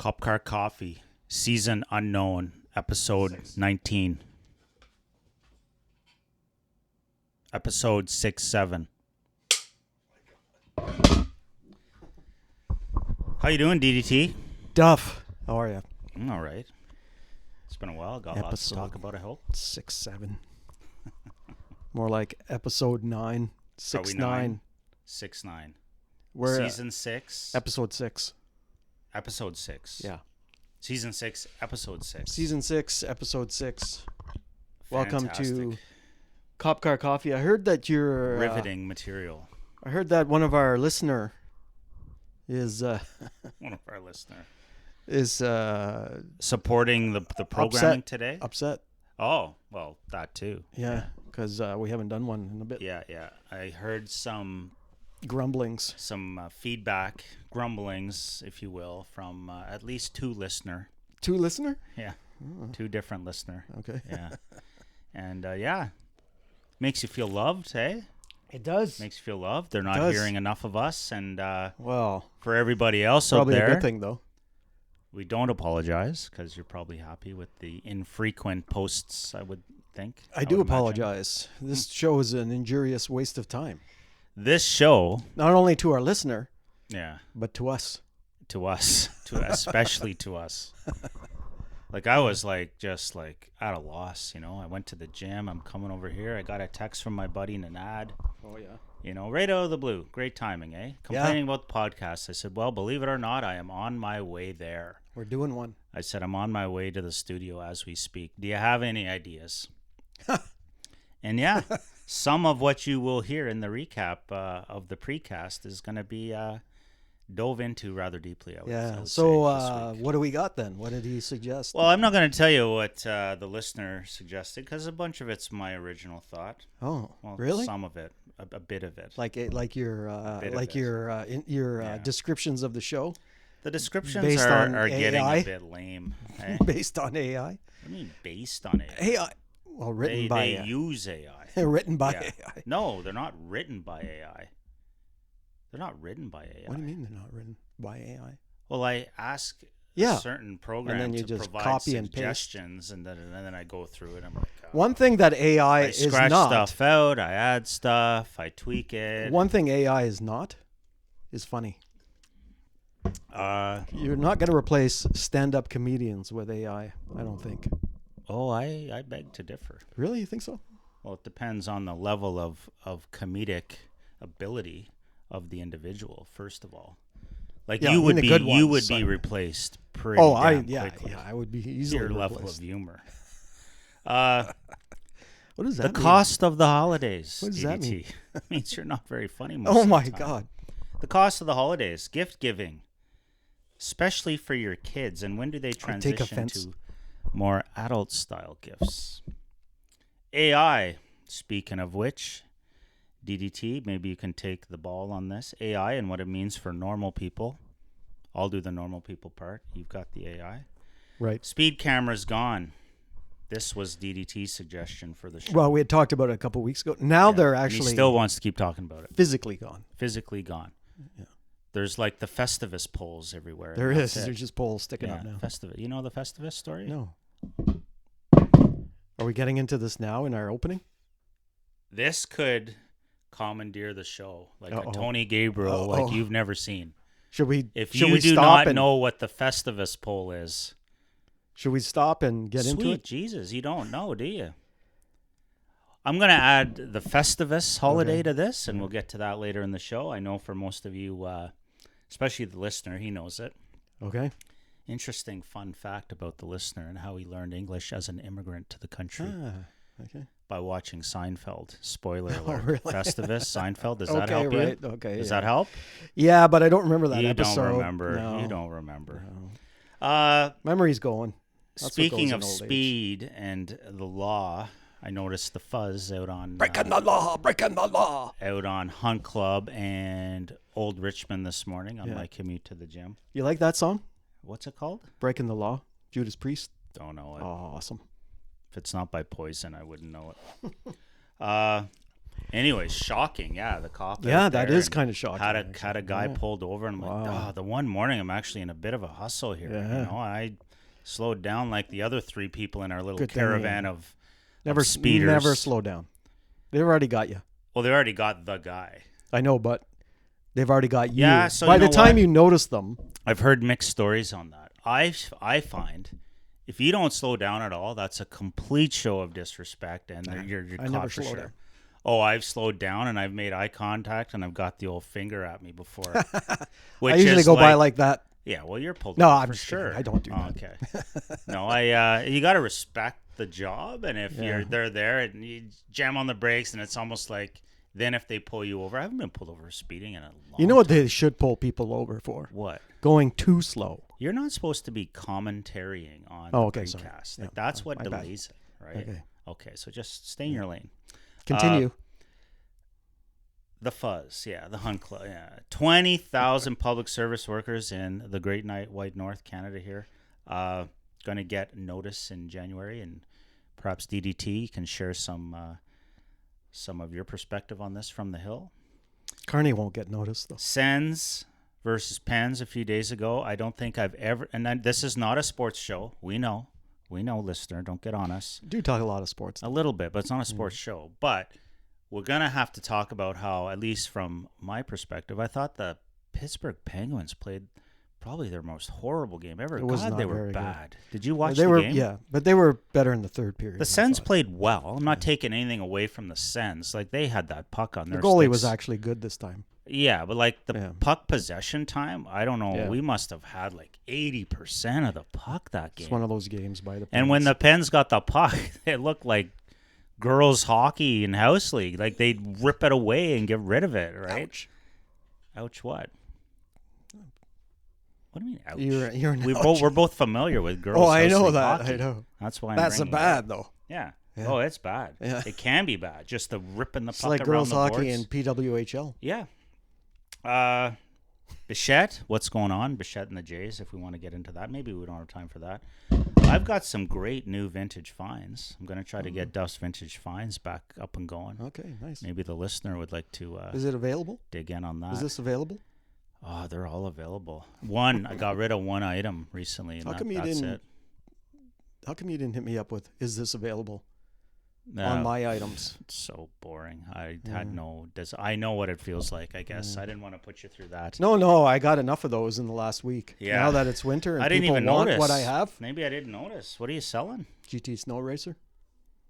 Cop Car Coffee, Season Unknown, Episode 19. Episode 6-7. How you doing, DDT? Duff, how are you? I'm all right. It's been a while. Got lots to talk about, I hope. 6-7. More like episode 9. 6-9. 6-9. We're Season 6. episode 6. Episode 6. Yeah. Season 6, Episode 6. Season 6, episode 6. Welcome to Fantastic. Cop Car Coffee. I heard that you're Riveting material. I heard that one of our listener is One of our listeners. is Supporting the programming today? upset. Oh, well, that too. Yeah, because we haven't done one in a bit. Yeah. I heard some Grumblings. feedback, grumblings, if you will, from at least two listener. Two listener? Yeah, two different listener. Okay. Yeah, and makes you feel loved, hey? It does. Makes you feel loved. They're not does. hearing enough of us, and Well, for everybody else out probably there, a good thing though. we don't apologize because you're probably happy with the infrequent posts, I would think. I do would imagine. apologize. This show is an injurious waste of time. This show, Not only to our listener, yeah, but to us. to us, especially to us. Like I was just at a loss, I went to the gym. I'm coming over here. I got a text from my buddy Nanad, Oh, yeah. right out of the blue. Great timing, eh? Complaining about the podcast. I said, well, believe it or not, I am on my way there. We're doing one. I said, I'm on my way to the studio as we speak. Do you have any ideas? And yeah, some of what you will hear in the recap of the precast is going to be dove into rather deeply. I would Yeah. say, this So week. what do we got then? What did he suggest? Well, I'm not going to tell you what the listener suggested because a bunch of it's my original thought. Oh, Well, really? Some of it, a bit of it. Like your bit of it. your descriptions of the show The descriptions based on are getting AI? a bit lame. Eh? based on AI. What do you mean based on AI? AI. Well, written by They use AI. written by Yeah. AI. No, they're not written by AI. They're not written by AI. What do you mean they're not written by AI? Well, I ask Yeah. a certain program then you to just provide copy and paste. suggestions, and then I go through it. I'm like, One thing that AI I is scratch not. stuff out. I add stuff. I tweak it. One thing AI is not is funny. You're not going to replace stand-up comedians with AI, I don't think. Oh, I beg to differ. Really? You think so? Well, it depends on the level of comedic ability of the individual. First of all, like Yeah, you I would mean be, the good you ones, would be I- replaced pretty. Oh, quickly. I would be easily Your level replaced. of humor. What does The that mean? cost of the holidays. What does that DDT. mean? Means you're not very funny. Most Oh of the my time. God! The cost of the holidays, gift giving, especially for your kids. And when do they transition offense. to more adult style gifts? AI. Speaking of which, DDT, maybe you can take the ball on this. AI and what it means for normal people. I'll do the normal people part. You've got the AI. Right. Speed cameras gone. This was DDT's suggestion for the show. Well, we had talked about it a couple weeks ago. Now Yeah, they're and actually he still wants to keep talking about it. physically gone. Physically gone. Yeah. There's like the Festivus poles everywhere. There and is. that's it. There's just poles sticking Yeah, up now. Festivus. You know the Festivus story? No. Are we getting into this now in our opening? This could commandeer the show like Uh-oh. a Tony Gabriel like you've never seen. Should we? If should you we do stop not and, know what the Festivus pole is, Should we stop and get sweet into it? Jesus, you don't know, do you? I'm going to add the Festivus holiday Okay. to this, and we'll get to that later in the show. I know for most of you, especially the listener, he knows it. Okay. Interesting fun fact about the listener and how he learned English as an immigrant to the country Okay. by watching Seinfeld. Spoiler Oh, alert. really? Festivus, Seinfeld. Does that Okay, help right. you? Okay. Does yeah. that help? Yeah, but I don't remember that You episode. don't remember. No. You don't remember. No. Memory's going. That's what Speaking goes of in old age. speed and the law, I noticed the fuzz out on Breaking the law. Breaking the law. out on Hunt Club and Old Richmond this morning on Yeah. my commute to the gym. You like that song? What's it called? Breaking the Law. Judas Priest. Don't know it. Oh, awesome. If it's not by Poison, I wouldn't know it. Anyways, shocking. Yeah, the cop. Yeah, out that there is and kind of shocking. Had a guy pulled over, and I'm like, Wow. oh, the one morning I'm actually in a bit of a hustle here. Yeah. You know, I slowed down like the other 3 people in our little Good thing, caravan yeah. of Never speeders. Never slow down. They've already got you. Well, they already got the guy. I know, but they've already got you. Yeah, so by you the know time what? you notice them, I've heard mixed stories on that. I find if you don't slow down at all, that's a complete show of disrespect, and you're I caught never for slow sure. down. Oh, I've slowed down and I've made eye contact and I've got the old finger at me before. Which I usually is go by like that. yeah, well, you're pulled No, over I'm for just kidding. sure. I don't do that. Okay. No, you got to respect the job, and if Yeah. they're there and you jam on the brakes, and it's almost like then if they pull you over, I haven't been pulled over for speeding in a long You know what time. they should pull people over for? What? Going too slow. You're not supposed to be commentarying on Oh, the okay, sorry. precast. Yeah, Like, that's what my bad. delays it, right? Okay. Okay, so just stay in your lane. Continue. The Fuzz, yeah, the Hunt Club, yeah. 20,000 public service workers in the Great White North, Canada here. Going to get notice in January, and perhaps DDT can share some of your perspective on this from the Hill. Carney won't get noticed, though. Sens versus Pens a few days ago. I don't think I've ever, and then, this is not a sports show. We know, listener, don't get on us. Do talk a lot of sports. A little bit, but it's not a sports show. But we're going to have to talk about how, at least from my perspective, I thought the Pittsburgh Penguins played probably their most horrible game ever. It was God, not they were very good. bad. Did you watch They the were, game? yeah, but they were better in the third period. The I Sens thought. played well. I'm not taking anything away from the Sens. Like, they had that puck on The their goalie sticks. was actually good this time. Yeah, but like the Yeah. puck possession time, I don't know. Yeah. We must have had like 80% of the puck that game. It's one of those games by the And when Pens. the Pens got the puck, it looked like girls hockey in house league. Like, they'd rip it away and get rid of it, right? Ouch. Ouch what? What do you mean ouch? You're an We're both familiar with girls Oh, I house know league that. hockey. I know. That's why That's a I'm bringing it bad up. though. Yeah. Yeah. Oh, it's bad. Yeah. It can be bad. Just the ripping the It's puck like around girls the hockey boards. and PWHL. Yeah. Bichette, what's going on? Bichette and the Jays, if we want to get into that. Maybe we don't have time for that. I've got some great new vintage finds. I'm going to try to get Duff's Vintage Finds back up and going. Okay, nice. Maybe the listener would like to Is it available? dig in on that. Is this available? Oh, they're all available. I got rid of one item recently, and How come you that's didn't- it. How come you didn't hit me up with, is this available No, on my items? it's so boring. I had no... I know what it feels like, I guess. I didn't want to put you through that. No, I got enough of those in the last week. Yeah. Now that it's winter and I didn't people even want notice what I have. Maybe I didn't notice. What are you selling? GT Snow Racer.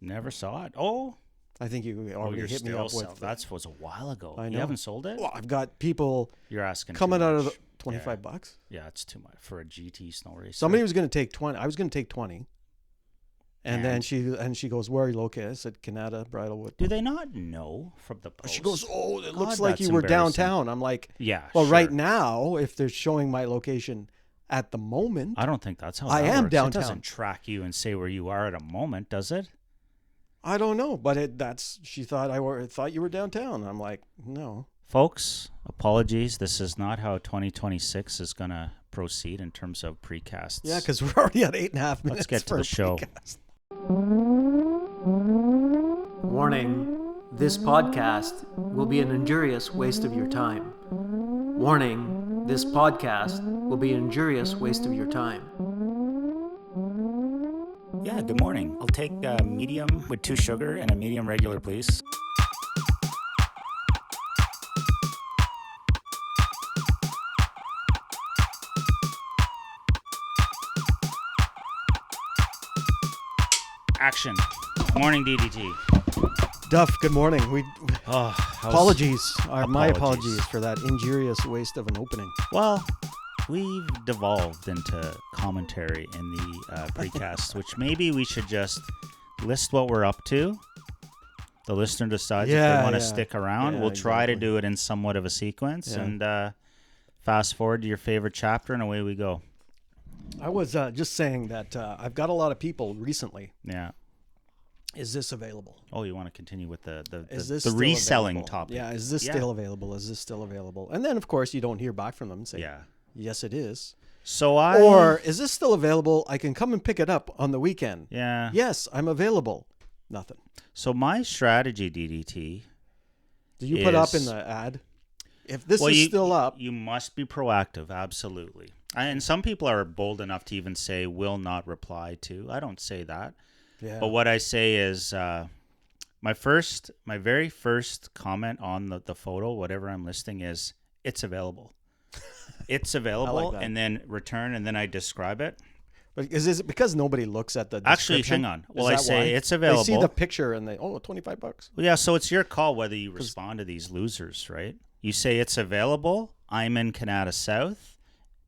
Never saw it. Oh, I think you already you're hit me still up with. that was a while ago. I You know. haven't sold it? Well, I've got people You're asking coming too out of much. the 25 bucks. Yeah, it's too much for a GT snow racer. Somebody was going to take 20. I was going to take 20. And then And? she goes, where are you located? I said, Canada, Bridlewood. Do they not know from the post? She goes, oh, it God, looks like that's you were embarrassing. downtown. I'm like, Yeah. well, sure. right now, if they're showing my location at the moment, I don't think that's how I that am works. downtown. It doesn't track you and say where you are at a moment, does it? I don't know. But she thought thought you were downtown. I'm like, no. Folks, apologies. This is not how 2026 is going to proceed in terms of precasts. Yeah, because we're already at 8.5 minutes. Let's get to for the a show. precast. Warning, this podcast will be an injurious waste of your time. Warning, this podcast will be an injurious waste of your time. Yeah, good morning. I'll take a medium with 2 sugar and a medium regular, please. Action. Morning, DDT. Duff, good morning. Oh, Apologies. My Apologies. apologies for that injurious waste of an opening. Well, we've devolved into commentary in the precast, which maybe we should just list what we're up to. The listener decides if Yeah, they want to yeah. stick around. Yeah, We'll try to exactly. do it in somewhat of a sequence, Yeah. and fast forward to your favorite chapter, and away we go. I was just saying that I've got a lot of people recently. Yeah. Is this available? Oh, you want to continue with the Is this the still reselling available? topic? Yeah, is this Yeah. still available? Is this still available? And then, of course, you don't hear back from them and say, Yeah. yes, it is. So I Or, is this still available? I can come and pick it up on the weekend. yeah. Yes, I'm available. Nothing. So my strategy, DDT, Do you put up in the ad? If this is still up. You must be proactive, absolutely. And some people are bold enough to even say, will not reply to. I don't say that. Yeah. But what I say is my very first comment on the photo, whatever I'm listing, is it's available. It's available, I like that. and then return, and then I describe it. But is it because nobody looks at the description? Actually, hang on. Well, Is I that say why? it's available. They see the picture and $25. Well, yeah, so it's your call whether you respond to these losers, right? You say it's available. I'm in Canada South.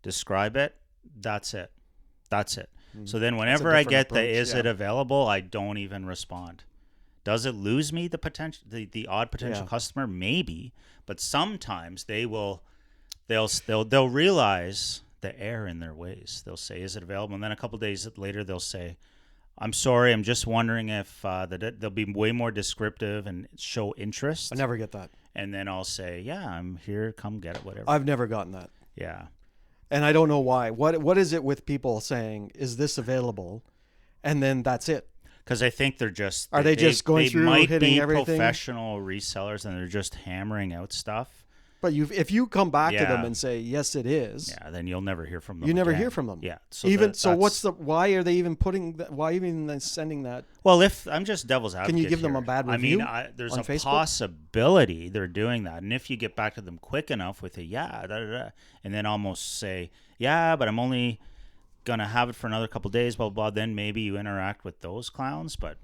Describe it. That's it. So then whenever I get is it available, I don't even respond. Does it lose me the odd potential customer? Maybe, but sometimes they'll realize the error in their ways. They'll say, is it available? And then a couple days later, they'll say, I'm sorry, I'm just wondering if they'll be way more descriptive and show interest. I never get that. And then I'll say, yeah, I'm here, come get it, whatever. I've never gotten that. Yeah. And I don't know why. What is it with people saying, is this available? And then that's it. Because I think they're just... Are they just going through hitting everything? They might be professional resellers and they're just hammering out stuff. But if you come back to them and say, yes, it is. Yeah, then you'll never hear from them You never again. hear from them. Yeah. Why are they even why even sending that? Well, if I'm just devil's advocate Can you give them here. a bad review? I mean, there's on a Facebook? possibility they're doing that. And if you get back to them quick enough with and then almost say, yeah, but I'm only going to have it for another couple of days, blah, blah, blah, then maybe you interact with those clowns. But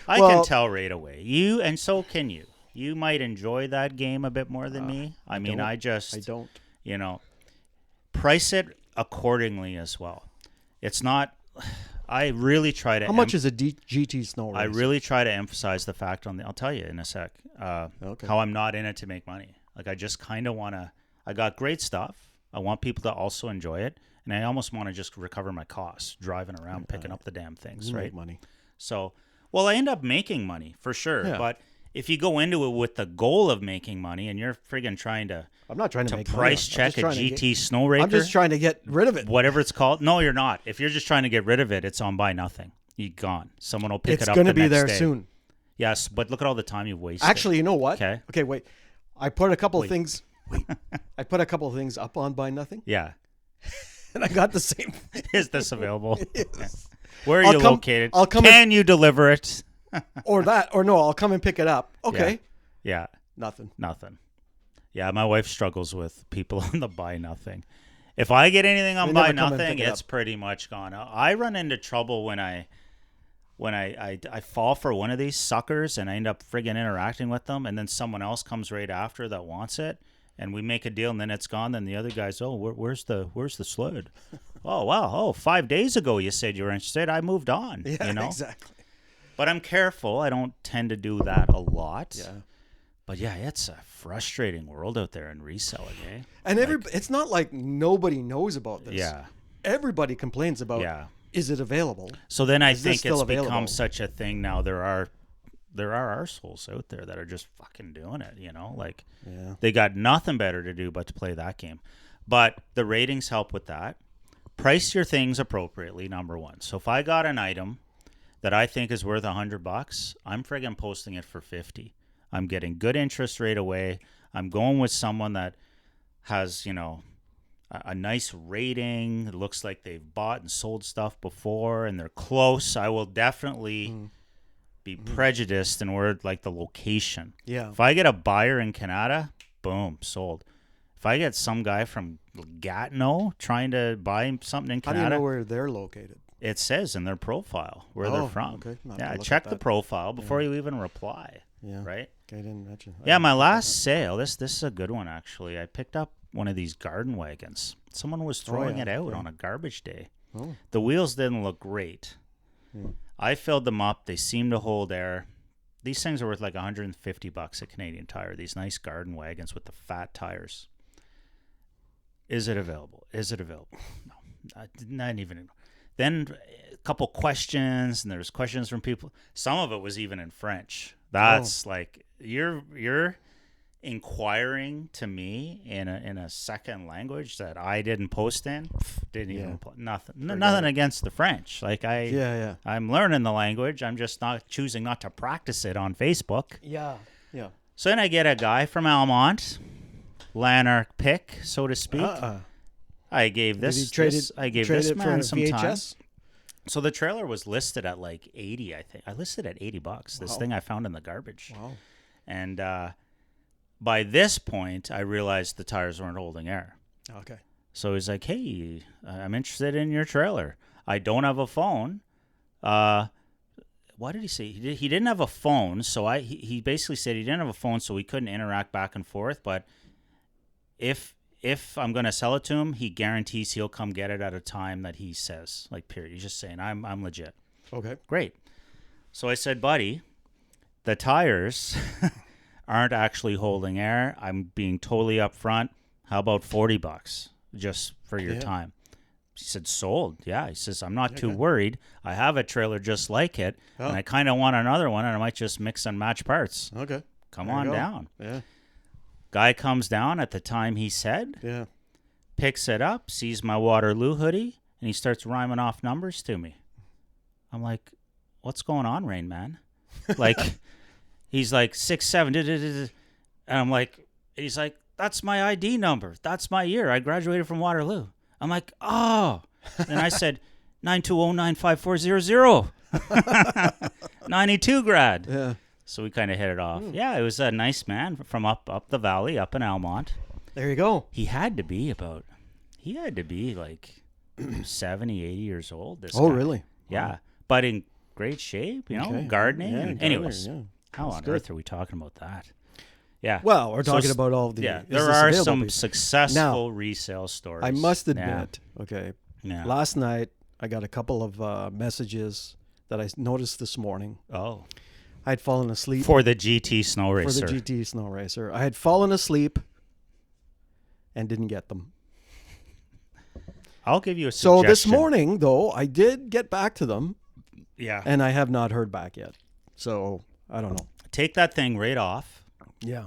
I can tell right away. And so can you. You might enjoy that game a bit more than me. I don't. Price it accordingly as well. It's not. I really try to. How much is a GT snow race? I really try to emphasize the fact I'll tell you in a sec. How I'm not in it to make money. Like I just kind of want to. I got great stuff. I want people to also enjoy it, and I almost want to just recover my costs driving around picking up the damn things. Right. Make money. So, I end up making money for sure, but. If you go into it with the goal of making money and you're friggin' trying to... I'm not trying to make price money. check a GT snow raker. I'm just trying to get rid of it. Whatever it's called. No, you're not. If you're just trying to get rid of it, it's on buy nothing. You're gone. Someone will pick it up the next day. It's going to be there soon. Yes, but look at all the time you've wasted. Actually, you know what? Okay, wait. I put a couple of things... Wait. I put a couple of things up on buy nothing. Yeah. And I got the same thing. Is this available? It is. Yeah. Where are you located? Can you deliver it? Or no, I'll come and pick it up. Okay. Yeah. Nothing. Yeah, my wife struggles with people on the buy nothing. If I get anything on buy nothing, it's pretty much gone. I run into trouble when I fall for one of these suckers and I end up friggin' interacting with them, and then someone else comes right after that wants it, and we make a deal, and then it's gone. Then the other guy's, where's the sled? Oh wow! 5 days ago you said you were interested. I moved on. Yeah, you know? Exactly. But I'm careful. I don't tend to do that a lot. Yeah. But yeah, it's a frustrating world out there in reselling, eh? And it's not like nobody knows about this. Yeah. Everybody complains about, is it available? So then I think it's become such a thing now. There are arseholes out there that are just fucking doing it, you know? Like, they got nothing better to do but to play that game. But the ratings help with that. Price your things appropriately, number one. So if I got an item that I think is worth $100, I'm friggin' posting it for 50. I'm getting good interest right away. I'm going with someone that has, a nice rating. It looks like they've bought and sold stuff before and they're close. I will definitely be prejudiced in the location. Yeah. If I get a buyer in Canada, boom, sold. If I get some guy from Gatineau trying to buy something in Canada. How do you know where they're located? It says in their profile where they're from. Okay. Check the profile before you even reply. Yeah. Right? Okay, I didn't mention. Yeah, my last sale, this is a good one, actually. I picked up one of these garden wagons. Someone was throwing it out on a garbage day. Oh. The wheels didn't look great. I filled them up. They seemed to hold air. These things are worth like $150 at Canadian Tire, these nice garden wagons with the fat tires. Is it available? No. Not even. Then a couple questions, and there's questions from people. Some of it was even in French. That's like you're inquiring to me in a second language that I didn't post in. Didn't even nothing against the French. Like I'm learning the language. I'm just not choosing not to practice it on Facebook. Yeah. So then I get a guy from Almont, Lanark pick, so to speak. I gave this. I gave this man some time. So the trailer was listed at like 80, I think. I listed at $80. This thing I found in the garbage. Wow. And by this point, I realized the tires weren't holding air. Okay. So he's like, "Hey, I'm interested in your trailer. I don't have a phone." What did he say? He didn't have a phone, so he basically said he didn't have a phone, so we couldn't interact back and forth. But if I'm gonna sell it to him, he guarantees he'll come get it at a time that he says. Like, period. He's just saying, I'm legit. Okay. Great. So I said, buddy, the tires aren't actually holding air. I'm being totally upfront. How about $40 just for your time? He said, sold. Yeah. He says, I'm not too worried. I have a trailer just like it, and I kind of want another one, and I might just mix and match parts. Okay. Come on down. Yeah. Guy comes down at the time he said. Yeah. Picks it up, sees my Waterloo hoodie, and he starts rhyming off numbers to me. I'm like, what's going on, Rain Man? Like, he's like 6'7", and I'm like, he's like, that's my ID number. That's my year. I graduated from Waterloo. I'm like, oh. And I said, 920-95400. 92 grad. Yeah. So we kind of hit it off. Yeah, it was a nice man from up the valley, up in Almont. There you go. He had to be like 70, 80 years old. This Oh, guy. really? Yeah. Wow. But in great shape, gardening. Yeah, Anyways, how That's on good. earth are we talking about that? Yeah. Well, we're talking about all the... Yeah, is there this are available some people? successful resale stories. I must admit, Yeah. last night I got a couple of messages that I noticed this morning. Oh. I had fallen asleep. For the GT Snow Racer. For the GT Snow Racer. I had fallen asleep and didn't get them. I'll give you a suggestion. So this morning, though, I did get back to them. Yeah. And I have not heard back yet. So, I don't know. Take that thing right off. Yeah.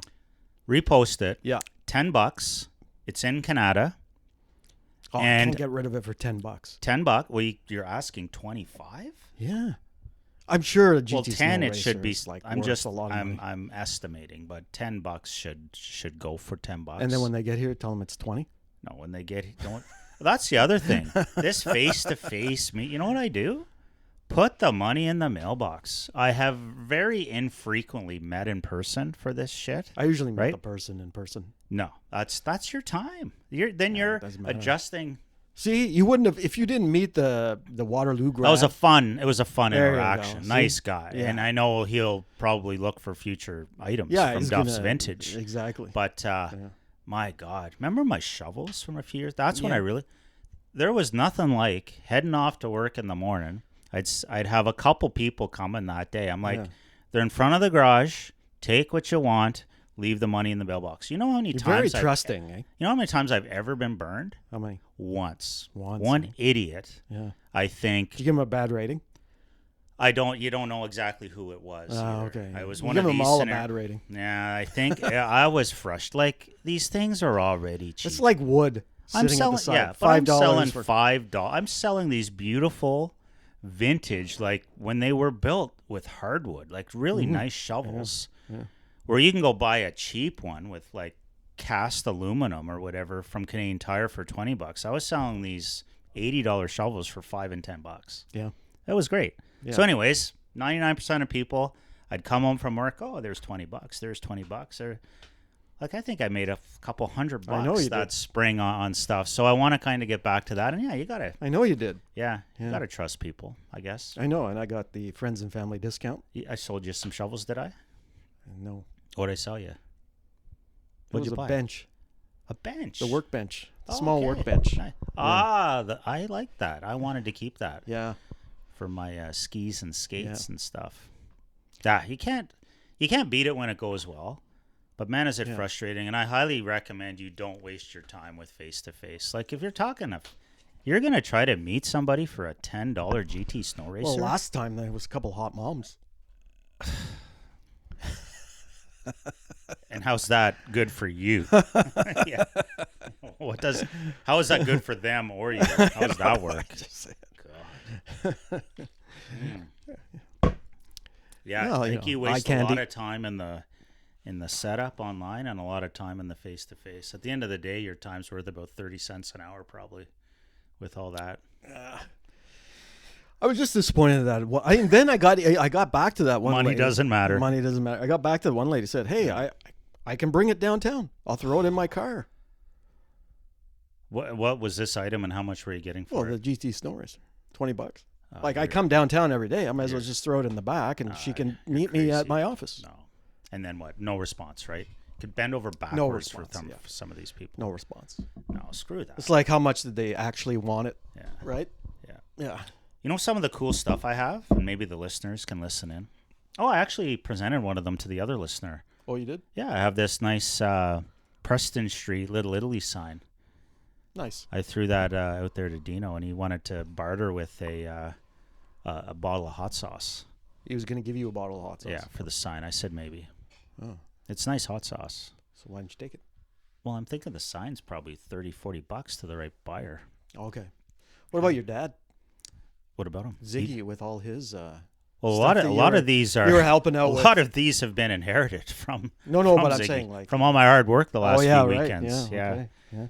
Repost it. Yeah. $10. It's in Canada. Oh, I and can't get rid of it for $10. $10? Well, you're asking 25? Yeah. I'm sure a GT Well, 10 Snow it Racer should be. is like I'm worth just. a lot of money. I'm estimating, but $10 should go for $10. And then when they get here, tell them it's 20. No, when they get don't. That's the other thing. This face-to-face meet. You know what I do? Put the money in the mailbox. I have very infrequently met in person for this shit. I usually meet right? the person in person. No, that's your time. You're doesn't matter. adjusting. See, you wouldn't have if you didn't meet the Waterloo grad. It was a fun There you interaction. go. Nice See? guy, Yeah. and I know he'll probably look for future items from he's Duff's gonna- Vintage. Exactly. But my God, remember my shovels from a few years? That's when I really. There was nothing like heading off to work in the morning. I'd have a couple people coming that day. I'm like, they're in front of the garage. Take what you want. Leave the money in the mailbox. You know how many You're times? very trusting, eh? You know how many times I've ever been burned? How many? Once. Once, One eh? idiot. Yeah. I think. Did you give him a bad rating? You don't know exactly who it was. Oh, either. okay. I was You one give of them these. all a bad rating. Yeah, I think I was frustrated. Like, these things are already cheap. It's like wood I'm sitting selling, at the side. yeah, but I'm selling $5 for $5. I'm selling these beautiful vintage, like when they were built with hardwood, like really nice shovels, where you can go buy a cheap one with like cast aluminum or whatever from Canadian Tire for $20. I was selling these $80 shovels for $5 and $10. Yeah. That was great. Yeah. So, anyways, 99% of people, I'd come home from work. Oh, there's $20. There's $20. Or like I think I made a couple $100 I know you that did. spring on stuff. So I want to kind of get back to that. And yeah, you gotta. I know you did. Yeah, you Yeah. gotta trust people, I guess. I know, and I got the friends and family discount. I sold you some shovels, did I? No. What'd I sell you? It What'd was you a buy? bench. A bench. The workbench. The Oh, small okay. workbench. Nice. I like that. I wanted to keep that Yeah. for my skis and skates and stuff. Yeah, you can't beat it when it goes well. But man, is it frustrating. And I highly recommend you don't waste your time with face-to-face. Like if you're you're going to try to meet somebody for a $10 GT Snow Racer. Well, last time there was a couple hot moms. And how's that good for you? Yeah. How is that good for them or you? How does that work? God. Yeah, Well, I think you waste a lot of time in the in the setup online and a lot of time in the face-to-face. At the end of the day, your time's worth about 30 cents an hour probably with all that. I was just disappointed that. Well, then I got back to that one. Money lady. doesn't matter. Money doesn't matter. I got back to the one lady. Said, "Hey, I can bring it downtown. I'll throw it in my car." What was this item and how much were you getting for Well, it? the GT snow racer, $20. Oh, I come downtown every day. I might as well just throw it in the back, and she can meet me at crazy. my office. No. And then what? No response, right? Could bend over backwards for some of these people. No response. No, screw that. It's like, how much did they actually want it? Yeah. Right? Yeah. Yeah. You know some of the cool stuff I have, and maybe the listeners can listen in. Oh, I actually presented one of them to the other listener. Oh, you did? Yeah, I have this nice Preston Street Little Italy sign. Nice. I threw that out there to Dino, and he wanted to barter with a bottle of hot sauce. He was going to give you a bottle of hot sauce. Yeah, for the sign. I said maybe. Oh. It's nice hot sauce. So why didn't you take it? Well, I'm thinking the sign's probably $30-$40 to the right buyer. Okay. What about your dad? What about him? Ziggy with all his Well, a lot of these are you were helping out. A lot of these have been inherited from. No, from but I'm Ziggy, saying like from all my hard work the last few right. weekends. Yeah. Okay. Yeah.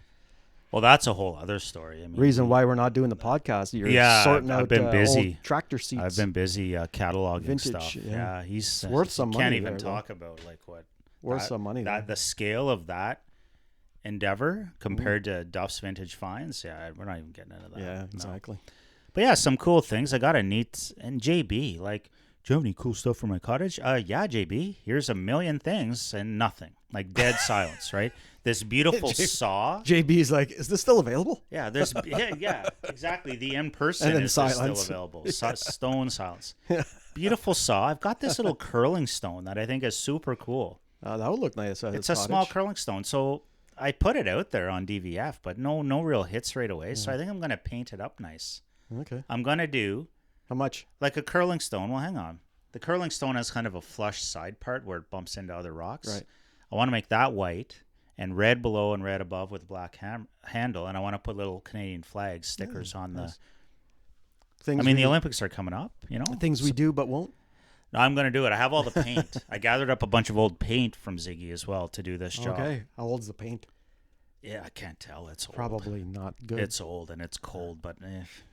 Well, that's a whole other story. I mean, Reason why we're not doing the podcast. You're sorting out I've been busy. old tractor seats. I've been busy cataloging Vintage, stuff. yeah. He's It's worth some money Can't even there, talk about like what worth some money. That the scale of that endeavor compared to Duff's vintage finds. Yeah, we're not even getting into that. Yeah, No. exactly. But yeah, some cool things. I got a neat and JB like. Do you have any cool stuff for my cottage? Yeah, JB. Here's a million things and nothing. Like dead silence, right? This beautiful saw. JB's like, is this still available? Yeah, there's yeah, exactly. The in person And then is silence. still available. Stone silence. Beautiful saw. I've got this little curling stone that I think is super cool. That would look nice. It's a small curling stone. So I put it out there on DVF, but no real hits right away. So I think I'm gonna paint it up nice. Okay. I'm gonna do How much? like a curling stone. Well, hang on. The curling stone has kind of a flush side part where it bumps into other rocks. Right. I want to make that white and red below and red above with a black handle. And I want to put little Canadian flag stickers on nice. the... Things I mean, we the do- Olympics are coming up, you know? Things we do but won't. No, I'm going to do it. I have all the paint. I gathered up a bunch of old paint from Ziggy as well to do this job. Okay. How old's the paint? Yeah, I can't tell. It's old. Probably not good. It's old and it's cold, but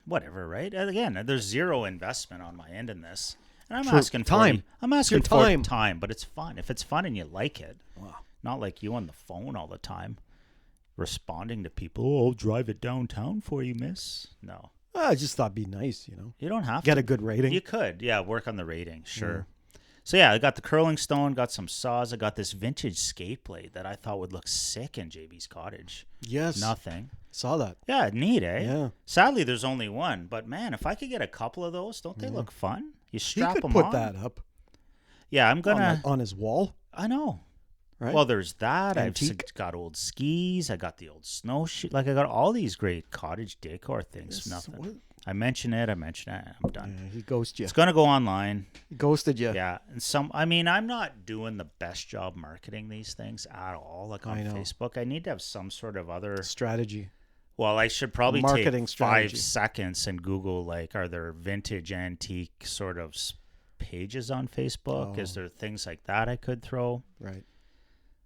whatever, right? And again, there's zero investment on my end in this. And I'm True. asking for Time. I'm asking It's your for time, but it's fun. If it's fun and you like it, Wow. not like you on the phone all the time, responding to people. Oh, I'll drive it downtown for you, miss. No, I just thought it'd be nice, you know. you don't have Get to. a good rating. You could, yeah, work on the rating, sure. So yeah, I got the curling stone, got some saws, I got this vintage skate blade that I thought would look sick in JB's cottage. Yes. Nothing. Saw that. Yeah, neat, eh? Yeah. Sadly, there's only one, but man, if I could get a couple of those, don't they look fun? You He strap could them put on. that up Yeah, I'm gonna. on his wall, I know. right? Well, there's that. Antique. I've got old skis. I got the old snowshoe. Like I got all these great cottage decor things. Yes, Nothing. what- I mention it. I'm done. Yeah, he ghosted you. It's gonna go online. He ghosted you. Yeah, and some. I mean, I'm not doing the best job marketing these things at all. Like on I know. Facebook, I need to have some sort of other. Strategy. Well, I should probably Marketing take 5 strategy. seconds and Google like, are there vintage antique sort of pages on Facebook? Oh. Is there things like that I could throw? Right.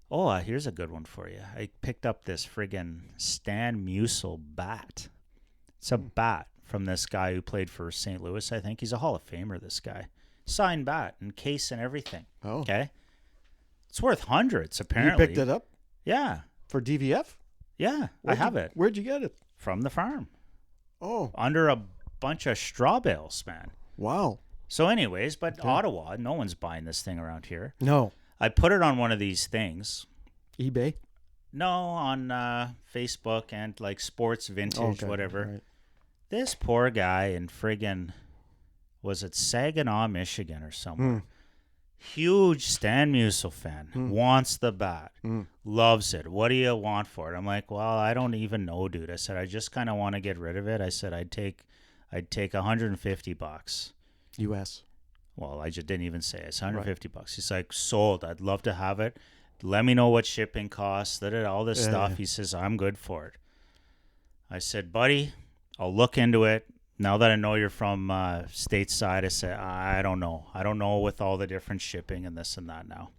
Oh, here's a good one for you. I picked up this friggin' Stan Musial bat. It's a bat from this guy who played for St. Louis, I think. He's a Hall of Famer, this guy. Signed bat and case and everything. Oh. Okay? It's worth hundreds, You apparently. picked it up Yeah. for DVF? Yeah, I have it. Where'd you get it? From the farm. Oh, Under a bunch of straw bales, man. wow. So anyways, but Ottawa, no one's buying this thing around here. No. I put it on one of these things. eBay? No, on Facebook and like sports vintage, Okay, whatever. right. This poor guy in friggin', was it Saginaw, Michigan or somewhere? Huge Stan Musial fan. Wants the bat. Loves it. What do you want for it? I'm like, well, I don't even know, dude. I said, I just kind of want to get rid of it. I said, I'd take $150. US. Well, I just didn't even say it. It's $150. He's like, sold. I'd love to have it. Let me know what shipping costs. All this stuff. Yeah. He says, I'm good for it. I said, buddy, I'll look into it. Now that I know you're from stateside, I said, I don't know. I don't know with all the different shipping and this and that now.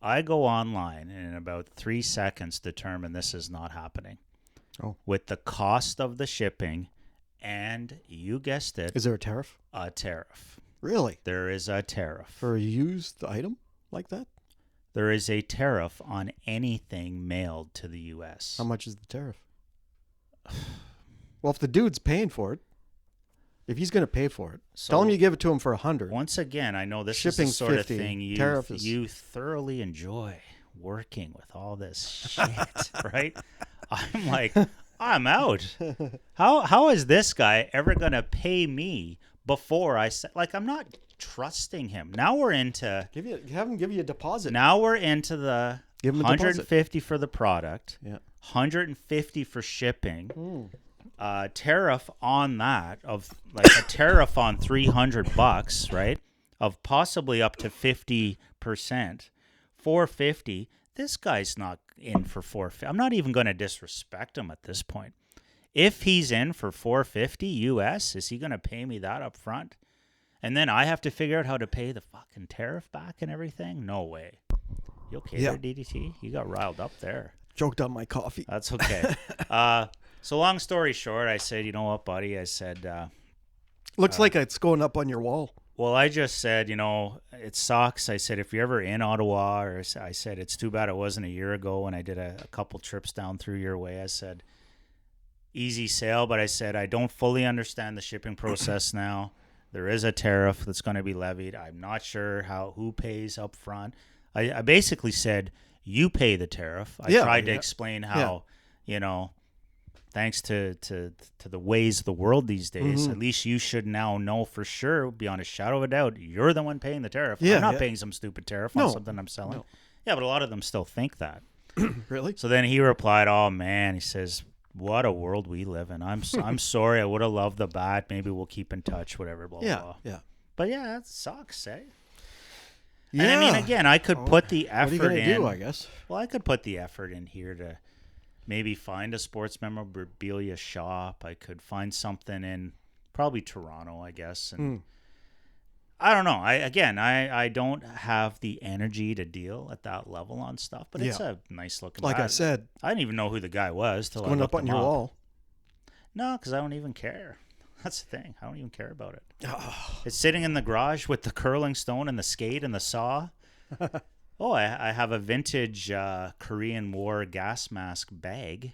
I go online and in about 3 seconds determine this is not happening. Oh. With the cost of the shipping and, you guessed it, Is there a tariff? a tariff. Really? There is a tariff. For a used item like that? There is a tariff on anything mailed to the U.S. How much is the tariff? Well, if the dude's paying for it, if he's going to pay for it, So- tell him you give it to him for $100. Once again, I know this is the Shipping's sort 50, of thing tariff is- you thoroughly enjoy working with all this shit, right? I'm like, I'm out. How is this guy ever going to pay me before I said, like, I'm not trusting him. Now we're into Have him give you a deposit. the Give him a deposit. 150 for the product, Yeah. 150 for shipping. Tariff on that of like a tariff on $300, right? Of possibly up to 50%, $450. This guy's not in for $450. I'm not even going to disrespect him at this point. If he's in for $450 US, is he going to pay me that up front? And then I have to figure out how to pay the fucking tariff back and everything? No way. You okay Yeah. there, DDT? You got riled up there. Choked on my coffee. That's okay. So long story short, I said, you know what, buddy? I said, Looks like it's going up on your wall. well, I just said, you know, it sucks. I said, if you're ever in Ottawa, or I said, it's too bad it wasn't a year ago when I did a couple trips down through your way. I said, easy sail, but I said, I don't fully understand the shipping process now. There is a tariff that's going to be levied. I'm not sure who pays up front. I basically said, you pay the tariff. I tried to explain how, you know, thanks to the ways of the world these days, at least you should now know for sure, beyond a shadow of a doubt, you're the one paying the tariff. Yeah, I'm not paying some stupid tariff on something I'm selling. No. Yeah, but a lot of them still think that. Really? So then he replied, oh, man, he says, what a world we live in. I'm sorry. I would have loved the bat. Maybe we'll keep in touch, whatever, blah, Yeah, blah. yeah. But yeah, that sucks, eh? Yeah. And I mean, again, I could put the What are you effort going to in. do, I guess? Well, I could put the effort in here to maybe find a sports memorabilia shop. I could find something in probably Toronto, I guess. And I don't know. I don't have the energy to deal at that level on stuff, but it's a nice looking Like bat. I said, I didn't even know who the guy was till I going looked up on him your up. wall. No, because I don't even care. That's the thing. I don't even care about it. Oh. It's sitting in the garage with the curling stone and the skate and the saw. Oh, I have a vintage Korean War gas mask bag.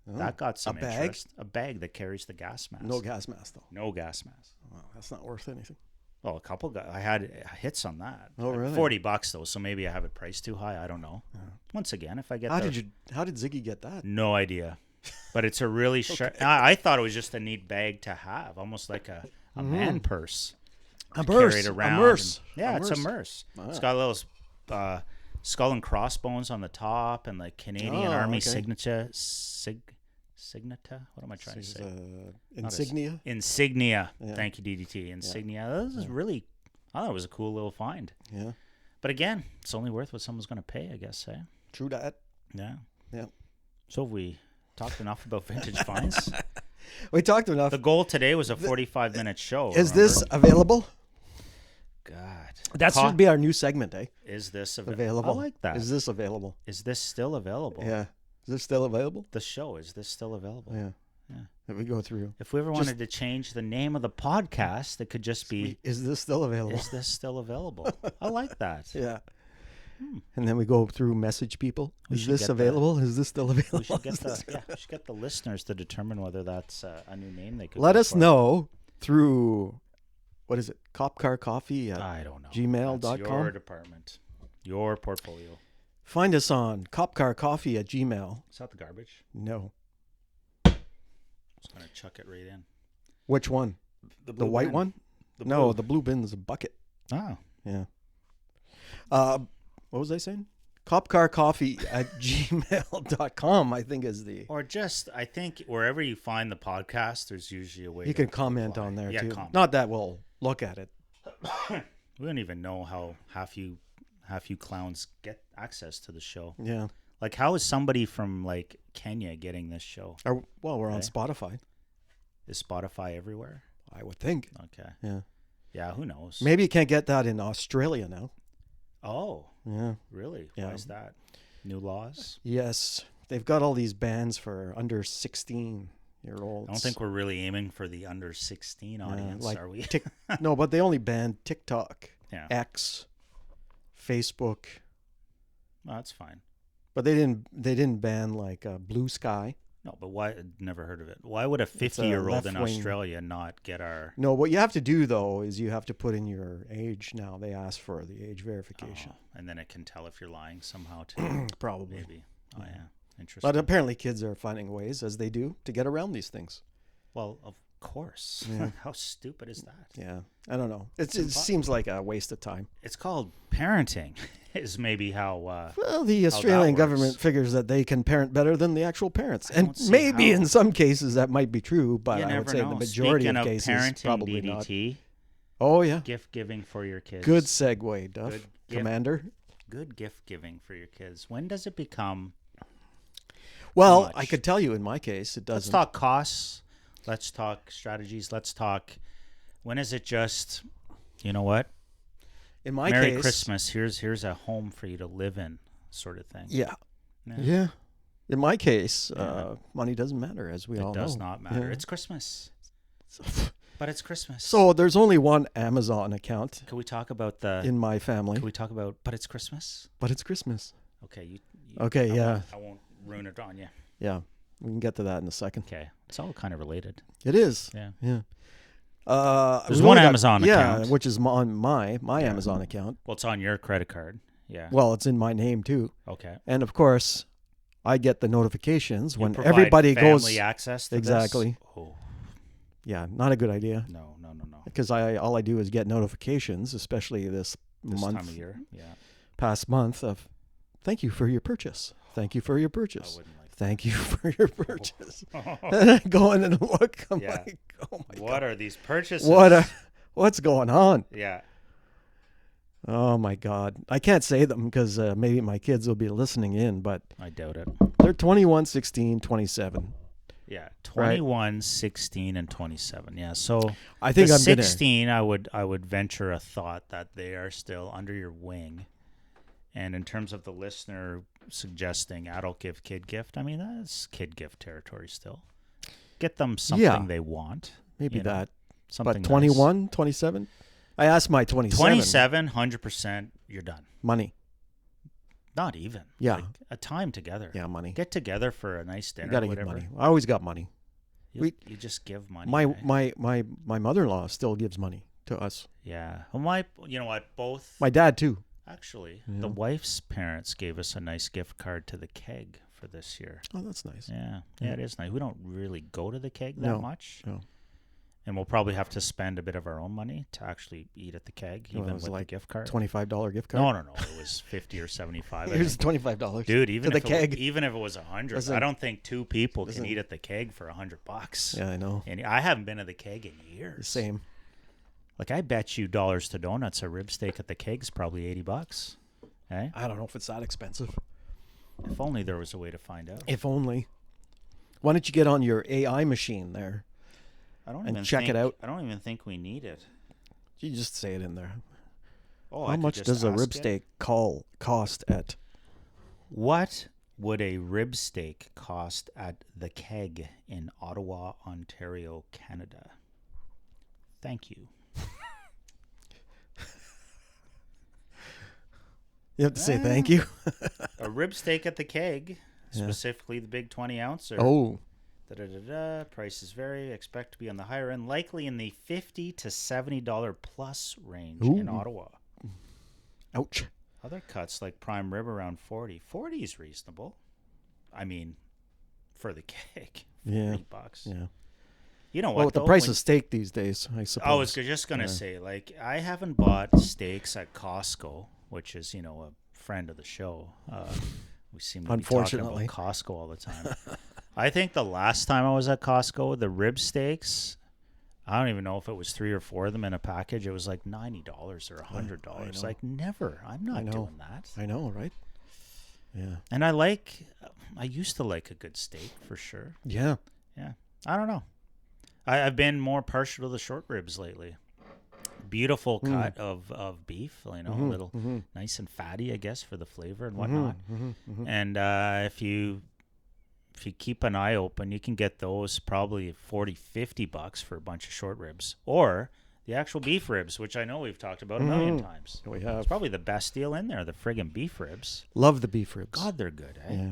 That got some a bag? interest. A bag that carries the gas mask. No gas mask, though. No gas mask. Wow, that's not worth anything. Oh, a couple guys. I had hits on that. Oh, really? $40 though, so maybe I have it priced too high. I don't know. Once again, if I get How did Ziggy get that? no idea. But it's a really sharp. I thought it was just a neat bag to have, almost like a man purse. A Carry merce. it around. A merce. Yeah, it's a merce. Wow. It's got little skull and crossbones on the top and like Canadian Army okay. signature. Signata? What am I trying to say? Insignia. Insignia. Yeah. Thank you, DDT. Insignia. This is really, I thought it was a cool little find. Yeah. But again, it's only worth what someone's going to pay, I guess, eh? True that. Yeah. Yeah. So have we talked enough about vintage finds? We talked enough. The goal today was a 45-minute show. Is this available? God. That should be our new segment, eh? Is this Available. I like that. Is this available? Is this still available? Yeah. Is this still available? The show, is this still available? Yeah. Yeah. That we go through. If we ever wanted to change the name of the podcast, it could just be, Is this still available? is this still available? I like that. Yeah. And then we go through message people. We Is should this get the- available? Is this still available? We should get we should get the listeners to determine whether that's a new name they could Let go us for. know through, what is it? Copcarcoffee at I don't know. gmail.com. That's your department. Your portfolio. Find us on copcarcoffee at gmail. Is that the garbage? No. Just going to chuck it right in. Which one? The blue white bin. one? The No, blue. the blue bin's a bucket. Oh. Yeah. What was I saying? Copcarcoffee at gmail.com, I think is the... Or just, I think wherever you find the podcast, there's usually a way You to can comment reply. on there, Yeah, too. comment. Not that we'll look at it. We don't even know how half you clowns get access to the show. Yeah. Like, how is somebody from, like, Kenya getting this show? Well, we're on Okay. Spotify, Is Spotify everywhere? I would think. Okay. Yeah. Yeah, who knows? Maybe you can't get that in Australia now. Oh, Yeah. really? Yeah. Why is that? New laws? Yes. They've got all these bans for under 16-year-olds. I don't think we're really aiming for the under 16 audience, like are we? No, but they only banned TikTok, Yeah. X, Facebook, Well, that's fine. but they didn't ban like Blue Sky. No, but why? Never heard of it. Why would a It's a 50-year-old in left-wing- Australia not get our... No, what you have to do though is you have to put in your age now. They ask for the age verification. Oh, and then it can tell if you're lying somehow too. Probably. Maybe. Oh, yeah. But Interesting. apparently kids are finding ways, as they do, to get around these things. Well, of course. Yeah. How stupid is that? Yeah. I don't know. It seems like a waste of time. It's called parenting, is maybe how... Well, the that Australian works. government figures that they can parent better than the actual parents. I And don't see maybe how. in some cases that might be true, but you I would never say know. the majority Speaking of of cases parenting probably not. DDT, Oh, yeah. gift giving for your kids. Good segue, Duff. Good gift. Commander. Good gift giving for your kids. When does it become... Well, much? I could tell you in my case, it Let's doesn't. talk costs. Let's talk strategies. Let's talk... When is it just, you know what? In my Merry case, Christmas. Here's a home for you to live in, sort of thing. Yeah. Yeah. Yeah. In my case, Yeah. money doesn't matter, as we all It know. does not matter. Yeah. It's Christmas. But it's Christmas. So there's only one Amazon account Can we talk about the... in my family, Can we talk about... But it's Christmas? but it's Christmas. Okay. You Okay, I yeah. won't- I won't ruin it on you. Yeah. We can get to that in a second. Okay. It's all kind of related. It is. Yeah. Yeah. There's we've one only got- Amazon yeah, account. which is on my Yeah. Amazon account. Well, it's on your credit card. Yeah. Well, it's in my name too. Okay. And of course, I get the notifications You when provide everybody goes. family access to Exactly. this? Oh, Yeah, not a good idea, no. because all I do is get notifications, especially this This month, time of year. Yeah. past month of, thank you for your purchase. Thank you for your I purchase. wouldn't like Thank you for your purchase. that. And I go in and look. I'm Yeah. like, oh my What god, are these purchases? what's going on? Yeah. Oh my god, I can't say them because maybe my kids will be listening in, but I doubt it. they're 21, 16, 27. Yeah. 21, 16, and 27. Yeah. So I think the I'm gonna. 16, I would venture a thought that they are still under your wing. And in terms of the listener suggesting adult gift, kid gift, I mean, that's kid gift territory still. Get them something Yeah. they want. Maybe you know, that. Something But 21, 27? I asked my 27. 27, 100%, you're done. Money. Not even. Yeah. Like a time together. Yeah, money. Get together for a nice dinner. You got to give whatever. money. I always got money. You just give money. My right? my mother-in-law still gives money to us. Yeah. Well, you know what? Both. My dad too. Actually, Yeah. the wife's parents gave us a nice gift card to the keg for this year. Oh, that's nice. Yeah. Yeah. Yeah, it is nice. We don't really go to the keg that No. much. No. And we'll probably have to spend a bit of our own money to actually eat at the keg, Well, even it was with like the gift card. $25 gift card. No. It was 50 or 75. I Here's think. $25. Dude, even to if the keg. even if it was 100, Listen, I don't think two people can listen. eat at the keg for $100. Yeah, I know. And I haven't been to the keg in years. Same. Like I bet you dollars to donuts, a rib steak at the keg's probably $80. Eh? I don't know if it's that expensive. If only there was a way to find out. If only. Why don't you get on your AI machine there? I don't and even check it think- out. I don't even think we need it. You just say it in there. Oh, How much does a rib steak cost at? What would a rib steak cost at the keg in Ottawa, Ontario, Canada? Thank you. You have to say thank you. A rib steak at the keg, Yeah. specifically the big 20 ounce. Or Oh, Prices vary. Expect to be on the higher end, likely in the $50 to $70 plus range Ooh. in Ottawa. ouch. Other cuts like prime rib around 40. 40 is reasonable. I mean, for the keg, Yeah. $40. Yeah. You know what? Well, with the though, price when- of steak these days, I suppose. I was just gonna Yeah. say, like, I haven't bought steaks at Costco, which is, a friend of the show. We seem to be talking Unfortunately. about Costco all the time. I think the last time I was at Costco, the rib steaks, I don't even know if it was 3 or 4 of them in a package. It was like $90 or $100. know. Like, never. I'm I not know. doing that. I know, right? Yeah. And I used to like a good steak for sure. Yeah. Yeah. I don't know. I've been more partial to the short ribs lately. beautiful cut of beef, you know, a little nice and fatty, I guess, for the flavor and whatnot. And if you keep an eye open, you can get those probably $40-$50 for a bunch of short ribs, or the actual beef ribs, which I know we've talked about a million times. We have. It's probably the best deal in there, the friggin' beef ribs. Love the beef ribs. God, they're good, eh? Yeah.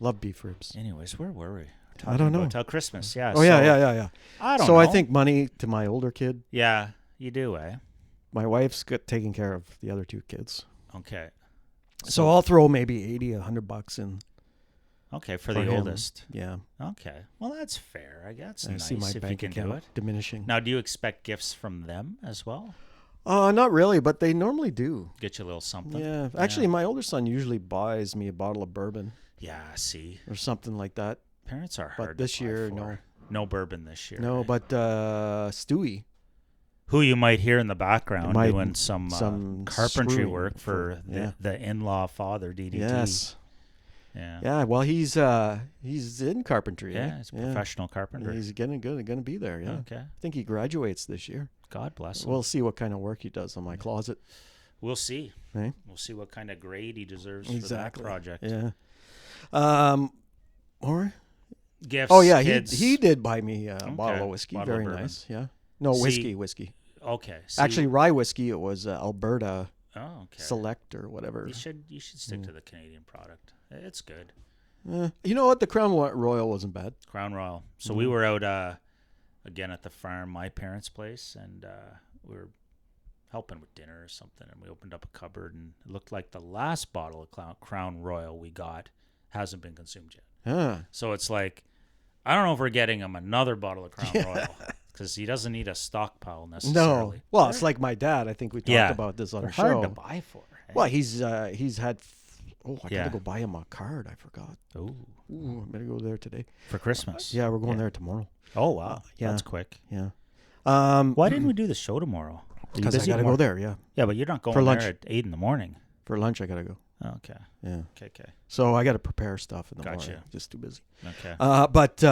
Love beef ribs. Anyways, where were we? I don't know. Till Christmas, yeah. Oh, yeah. I don't so know. I think money to my older kid. Yeah, you do, eh? My wife's taking care of the other two kids. Okay. So I'll throw maybe $80-$100 in. Okay, for for the him. oldest. Yeah. Okay. Well, that's fair. I guess I nice see my if you bank can do account it. diminishing. Now, do you expect gifts from them as well? Not really, but they normally do. Get you a little something? Yeah. Actually, my older son usually buys me a bottle of bourbon Yeah, see. or something like that. Parents are hard But this to buy year, for. no. No bourbon this year. No, eh? but Stewie. Who you might hear in the background Might- doing some carpentry screwing work for yeah. the in-law father, DDT. Yes. Yeah. Yeah. Well, he's in carpentry. Yeah, eh? he's a professional carpenter. He's gonna be there. Yeah. Okay. I think he graduates this year. God bless him. We'll see what kind of work he does on my closet. We'll see. Eh? We'll see what kind of grade he deserves Exactly. for that project. Yeah. Or Gifts. oh yeah, kids. he did buy me a bottle of whiskey. Bottle of Very bourbon. nice. Yeah. No, See- whiskey. Okay. Actually, rye whiskey. It was Alberta oh, okay. Select or whatever. You should stick to the Canadian product. It's good. You know what? The Crown Royal wasn't bad. Crown Royal. So we were out again at the farm, my parents' place, and we were helping with dinner or something, and we opened up a cupboard, and it looked like the last bottle of Crown Royal we got hasn't been consumed yet. Huh. So it's like, I don't know if we're getting him another bottle of Crown Royal, because he doesn't need a stockpile No. necessarily. Well, it's like my dad. I think we talked about this on They're the hard show. to buy for. eh? Well, he's had. I Yeah. gotta go buy him a card. I forgot. Ooh, Ooh, I better go there today. for Christmas. Yeah, we're going there tomorrow. Oh wow, yeah. that's quick. Yeah. Why didn't we do the show tomorrow? Are you Because I busy gotta tomorrow? go there. Yeah. Yeah, but you're not going For there lunch. at 8 in the morning. For lunch, I gotta go. Okay. Yeah. Okay. So I gotta prepare stuff in the Gotcha. morning. Just too busy. Okay. But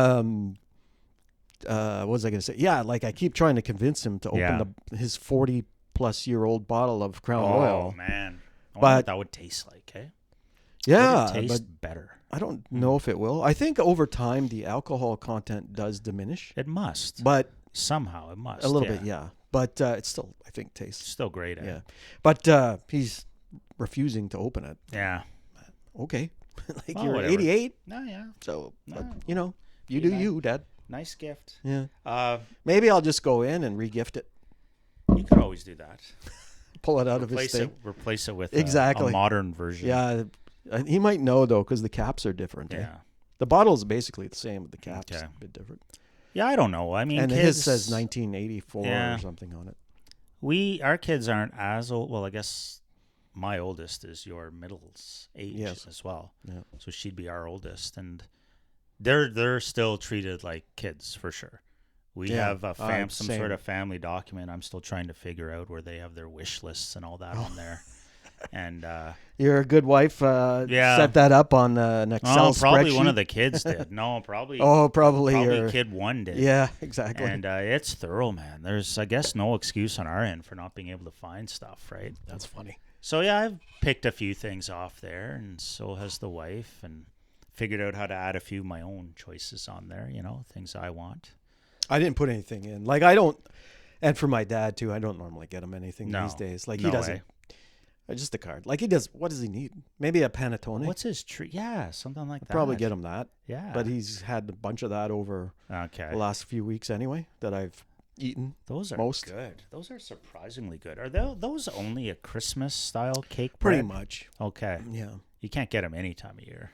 what was I gonna say? Yeah, like I keep trying to convince him to open his 40-plus-year-old bottle of Crown Royal. Oh man. I wonder But- what that would taste like, eh? Yeah, Would it taste but better. I don't know if it will. I think over time the alcohol content does diminish, It must. but Somehow it must. a little bit, yeah. But it still, I think, tastes. Still great, eh? Yeah, but he's refusing to open it. Yeah. Okay, like Oh, you're whatever. 88, No, yeah. so No. but, you know, you Be do nice. you, Dad. Nice gift. Yeah. Maybe I'll just go in and regift it, You could always do that. pull it out of his thing. Replace it with Exactly. a modern version. Yeah, he might know though because the caps are different. Eh? Yeah. The bottle's basically the same, but the caps Okay. a bit different. Yeah, I don't know. I mean, And kids, his says 1984 Yeah. or something on it. Our kids aren't as old. Well, I guess my oldest is your middle's age Yes. as well. Yeah. So she'd be our oldest, and they're still treated like kids for sure. We Yeah. have a some Same. sort of family document. I'm still trying to figure out where they have their wish lists and all that on there. And You're a good wife. Yeah. Set that up on an Excel probably spreadsheet. one of the kids did. No, probably. Probably Probably your kid one did. Yeah, exactly. And it's thorough, man. There's, I guess, no excuse on our end for not being able to find stuff, right? That's funny. So, yeah, I've picked a few things off there, and so has the wife, and figured out how to add a few of my own choices on there, things I want. I didn't put anything in. Like I don't, and for my dad too, I don't normally get him anything No. these days. Like No he doesn't. way. Just a card. Like he does. What does he need? Maybe a panettone. What's his treat? Yeah, something like that. Probably get him that. Yeah. But he's had a bunch of that over Okay. the last few weeks anyway that I've eaten. Those are most. good. Those are surprisingly good. Are those only a Christmas-style cake Pretty bread? much. Okay. Yeah. You can't get them any time of year.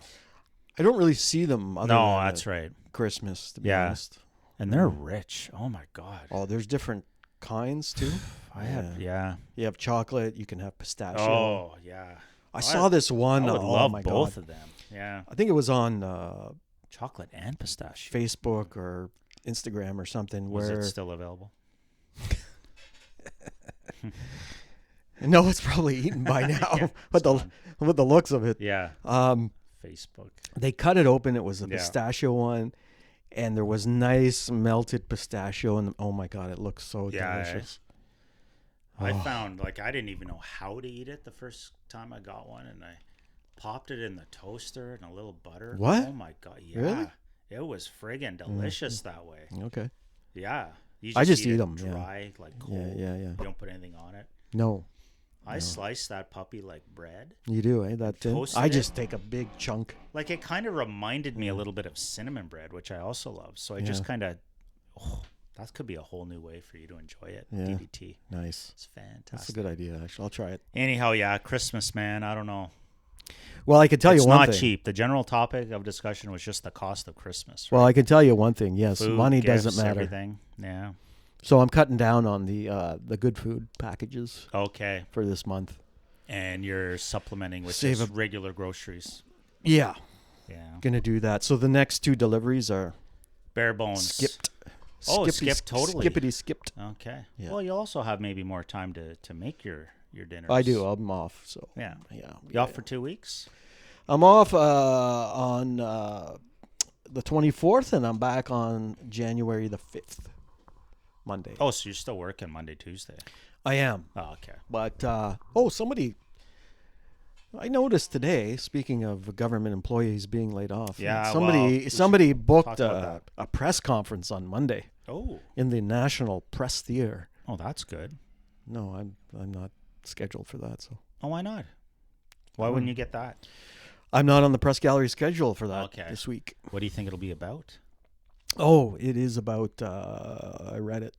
I don't really see them other No, than that's right. Christmas, to be Yeah. honest. And they're rich. Oh, my God. Oh, there's different kinds too. Yeah. You have chocolate. You can have pistachio. Oh, yeah. I saw this one. I would oh love my both God. of them. Yeah. I think it was on Chocolate and pistachio. Facebook or Instagram or something Was where it still available? no, it's probably eaten by now. Yeah, with the looks of it. Yeah. Um, Facebook. they cut it open. It was a Yeah. pistachio one, and there was nice melted pistachio, and oh my God, it looks so Yeah, delicious. I found, like, I didn't even know how to eat it the first time I got one, and I popped it in the toaster and a little butter. What? Oh my God. Yeah. Really? It was friggin' delicious that way. Okay. Yeah. You I just eat it them. dry, like cold. Yeah. You don't put anything on it. No. I slice that puppy like bread. You do, eh? That thin? Toasted I just take a big chunk. Like, it kind of reminded me a little bit of cinnamon bread, which I also love. So I just kind of, that could be a whole new way for you to enjoy it. Yeah. DDT. Nice. It's fantastic. That's a good idea, actually. I'll try it. Anyhow, yeah, Christmas, man. I don't know. Well, I can tell It's you one not thing. cheap. The general topic of discussion was just the cost of Christmas. Well, I can tell you one thing. Yes, Food, money gifts, doesn't matter. Everything. Yeah. So I'm cutting down on the good food packages Okay. for this month. And you're supplementing with Save just regular groceries. Yeah, Yeah. gonna do that. So the next 2 deliveries are Bare bones. skipped. Oh, skipped totally. Skippity skipped. Okay. Yeah. Well, you also have maybe more time to make your dinners. I do. I'm off. So Yeah. yeah. You off for 2 weeks? I'm off on the 24th, and I'm back on January the 5th, Monday. Oh, so you're still working Monday, Tuesday. I am. Oh, okay. But somebody. I noticed today. Speaking of government employees being laid off, Yeah, somebody booked talk about a press conference on Monday Oh. in the National Press Theater. Oh, that's good. No, I'm not scheduled for that. So Oh, why not? Why wouldn't you get that? I'm not on the press gallery schedule for that this week. What do you think it'll be about? Oh, it is about. I read it.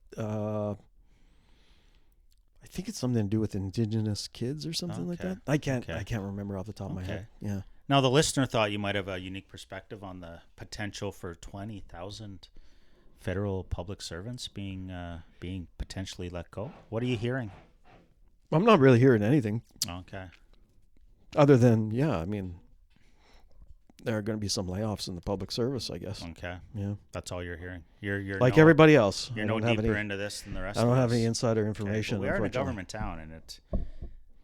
I think it's something to do with Indigenous kids or something like Okay. that. I can't remember off the top of my head. Yeah. Now, the listener thought you might have a unique perspective on the potential for 20,000 federal public servants being potentially let go. What are you hearing? I'm not really hearing anything Okay. other than I mean, there are going to be some layoffs in the public service, I guess. Okay. Yeah. That's all you're hearing. You're Like no, everybody else. You're I no don't have deeper any, into this than the rest I of us. don't have any insider Okay, information. but we are in a unfortunately. government town, and it.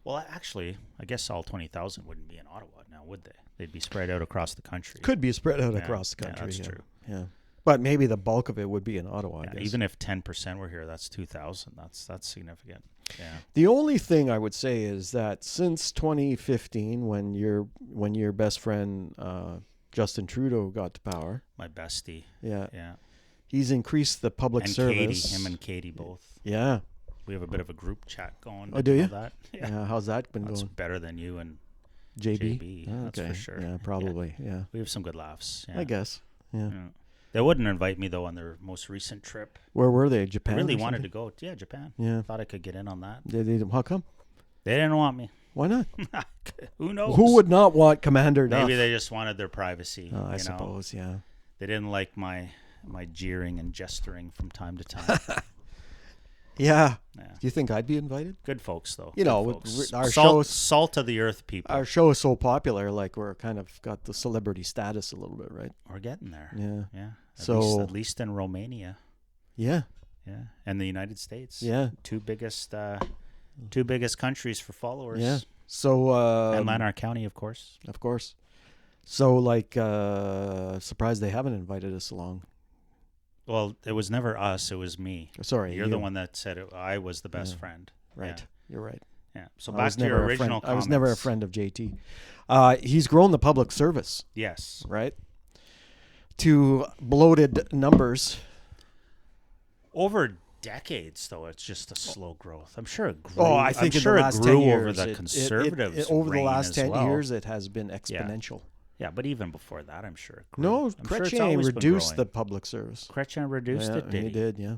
Well, actually, I guess all 20,000 wouldn't be in Ottawa now, would they? They'd be spread out across the country. Could be spread out Yeah, across the yeah, country. that's true. Yeah. But maybe the bulk of it would be in Ottawa, I Yeah, guess. even if 10% were here, that's 2,000. That's significant. Yeah. The only thing I would say is that since 2015, when your best friend Justin Trudeau got to power, My bestie. yeah, Yeah. he's increased the public And service. Katie, him and Katie both. Yeah. We have a bit of a group chat going. Oh, do know you? That? Yeah. How's that been That's going? better than you and JB. JB, that's for sure. Yeah, probably. Yeah. we have some good laughs. Yeah. I guess. Yeah. Yeah. They wouldn't invite me, though, on their most recent trip. Where were they? Japan. I really or wanted something? to go. Yeah, Japan. Yeah. Thought I could get in on that. How come? They didn't want me. Why not? Who knows? Who would not want Commander Duff? Maybe they just wanted their privacy. I you know? suppose. Yeah. They didn't like my jeering and gesturing from time to time. Yeah. Yeah. Do you think I'd be invited? Good folks, though. You Good know, folks. our salt, shows- salt of the earth people. Our show is so popular, like we're kind of got the celebrity status a little bit, right? We're getting there. Yeah. Yeah. So- at least in Romania. Yeah. Yeah. And the United States. Yeah. Two biggest countries for followers. Yeah. So And Lanark County, of course. of course. So like surprised they haven't invited us along. Well, it was never us. It was me. Sorry, You're you. the one that said I was the best Yeah. friend. Right. Yeah. You're right. Yeah. So I back was to your never a original friend. comments. I was never a friend of JT. He's grown the public service, Yes. right? To bloated numbers. Over decades, though, it's just a slow growth. I'm sure it grew. Oh, I think I'm in sure the it last grew 10 years, over the conservatives. over the reign last as 10 well. years, it has been exponential. Yeah, but even before that, I'm sure it grew. No, I'm sure it's Chrétien always been reduced the growing. public service. Chrétien reduced Yeah, it, did he he? did, yeah.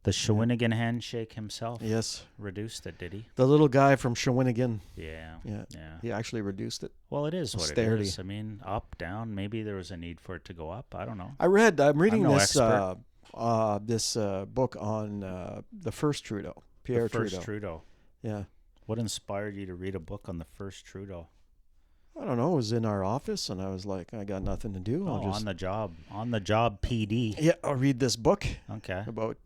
The Shawinigan handshake himself Yes. reduced it, did he? The little guy from Shawinigan. Yeah. Yeah. Yeah. He actually reduced it. Well, it is what Austerity. it is. I mean, up, down. Maybe there was a need for it to go up. I don't know. I'm reading no this expert. this book on the first Trudeau, Pierre The first Trudeau. Trudeau. Yeah. What inspired you to read a book on the first Trudeau? I don't know. It was in our office, and I was like, I got nothing to do. Oh, I'll just on the job PD. yeah, I'll read this book Okay. about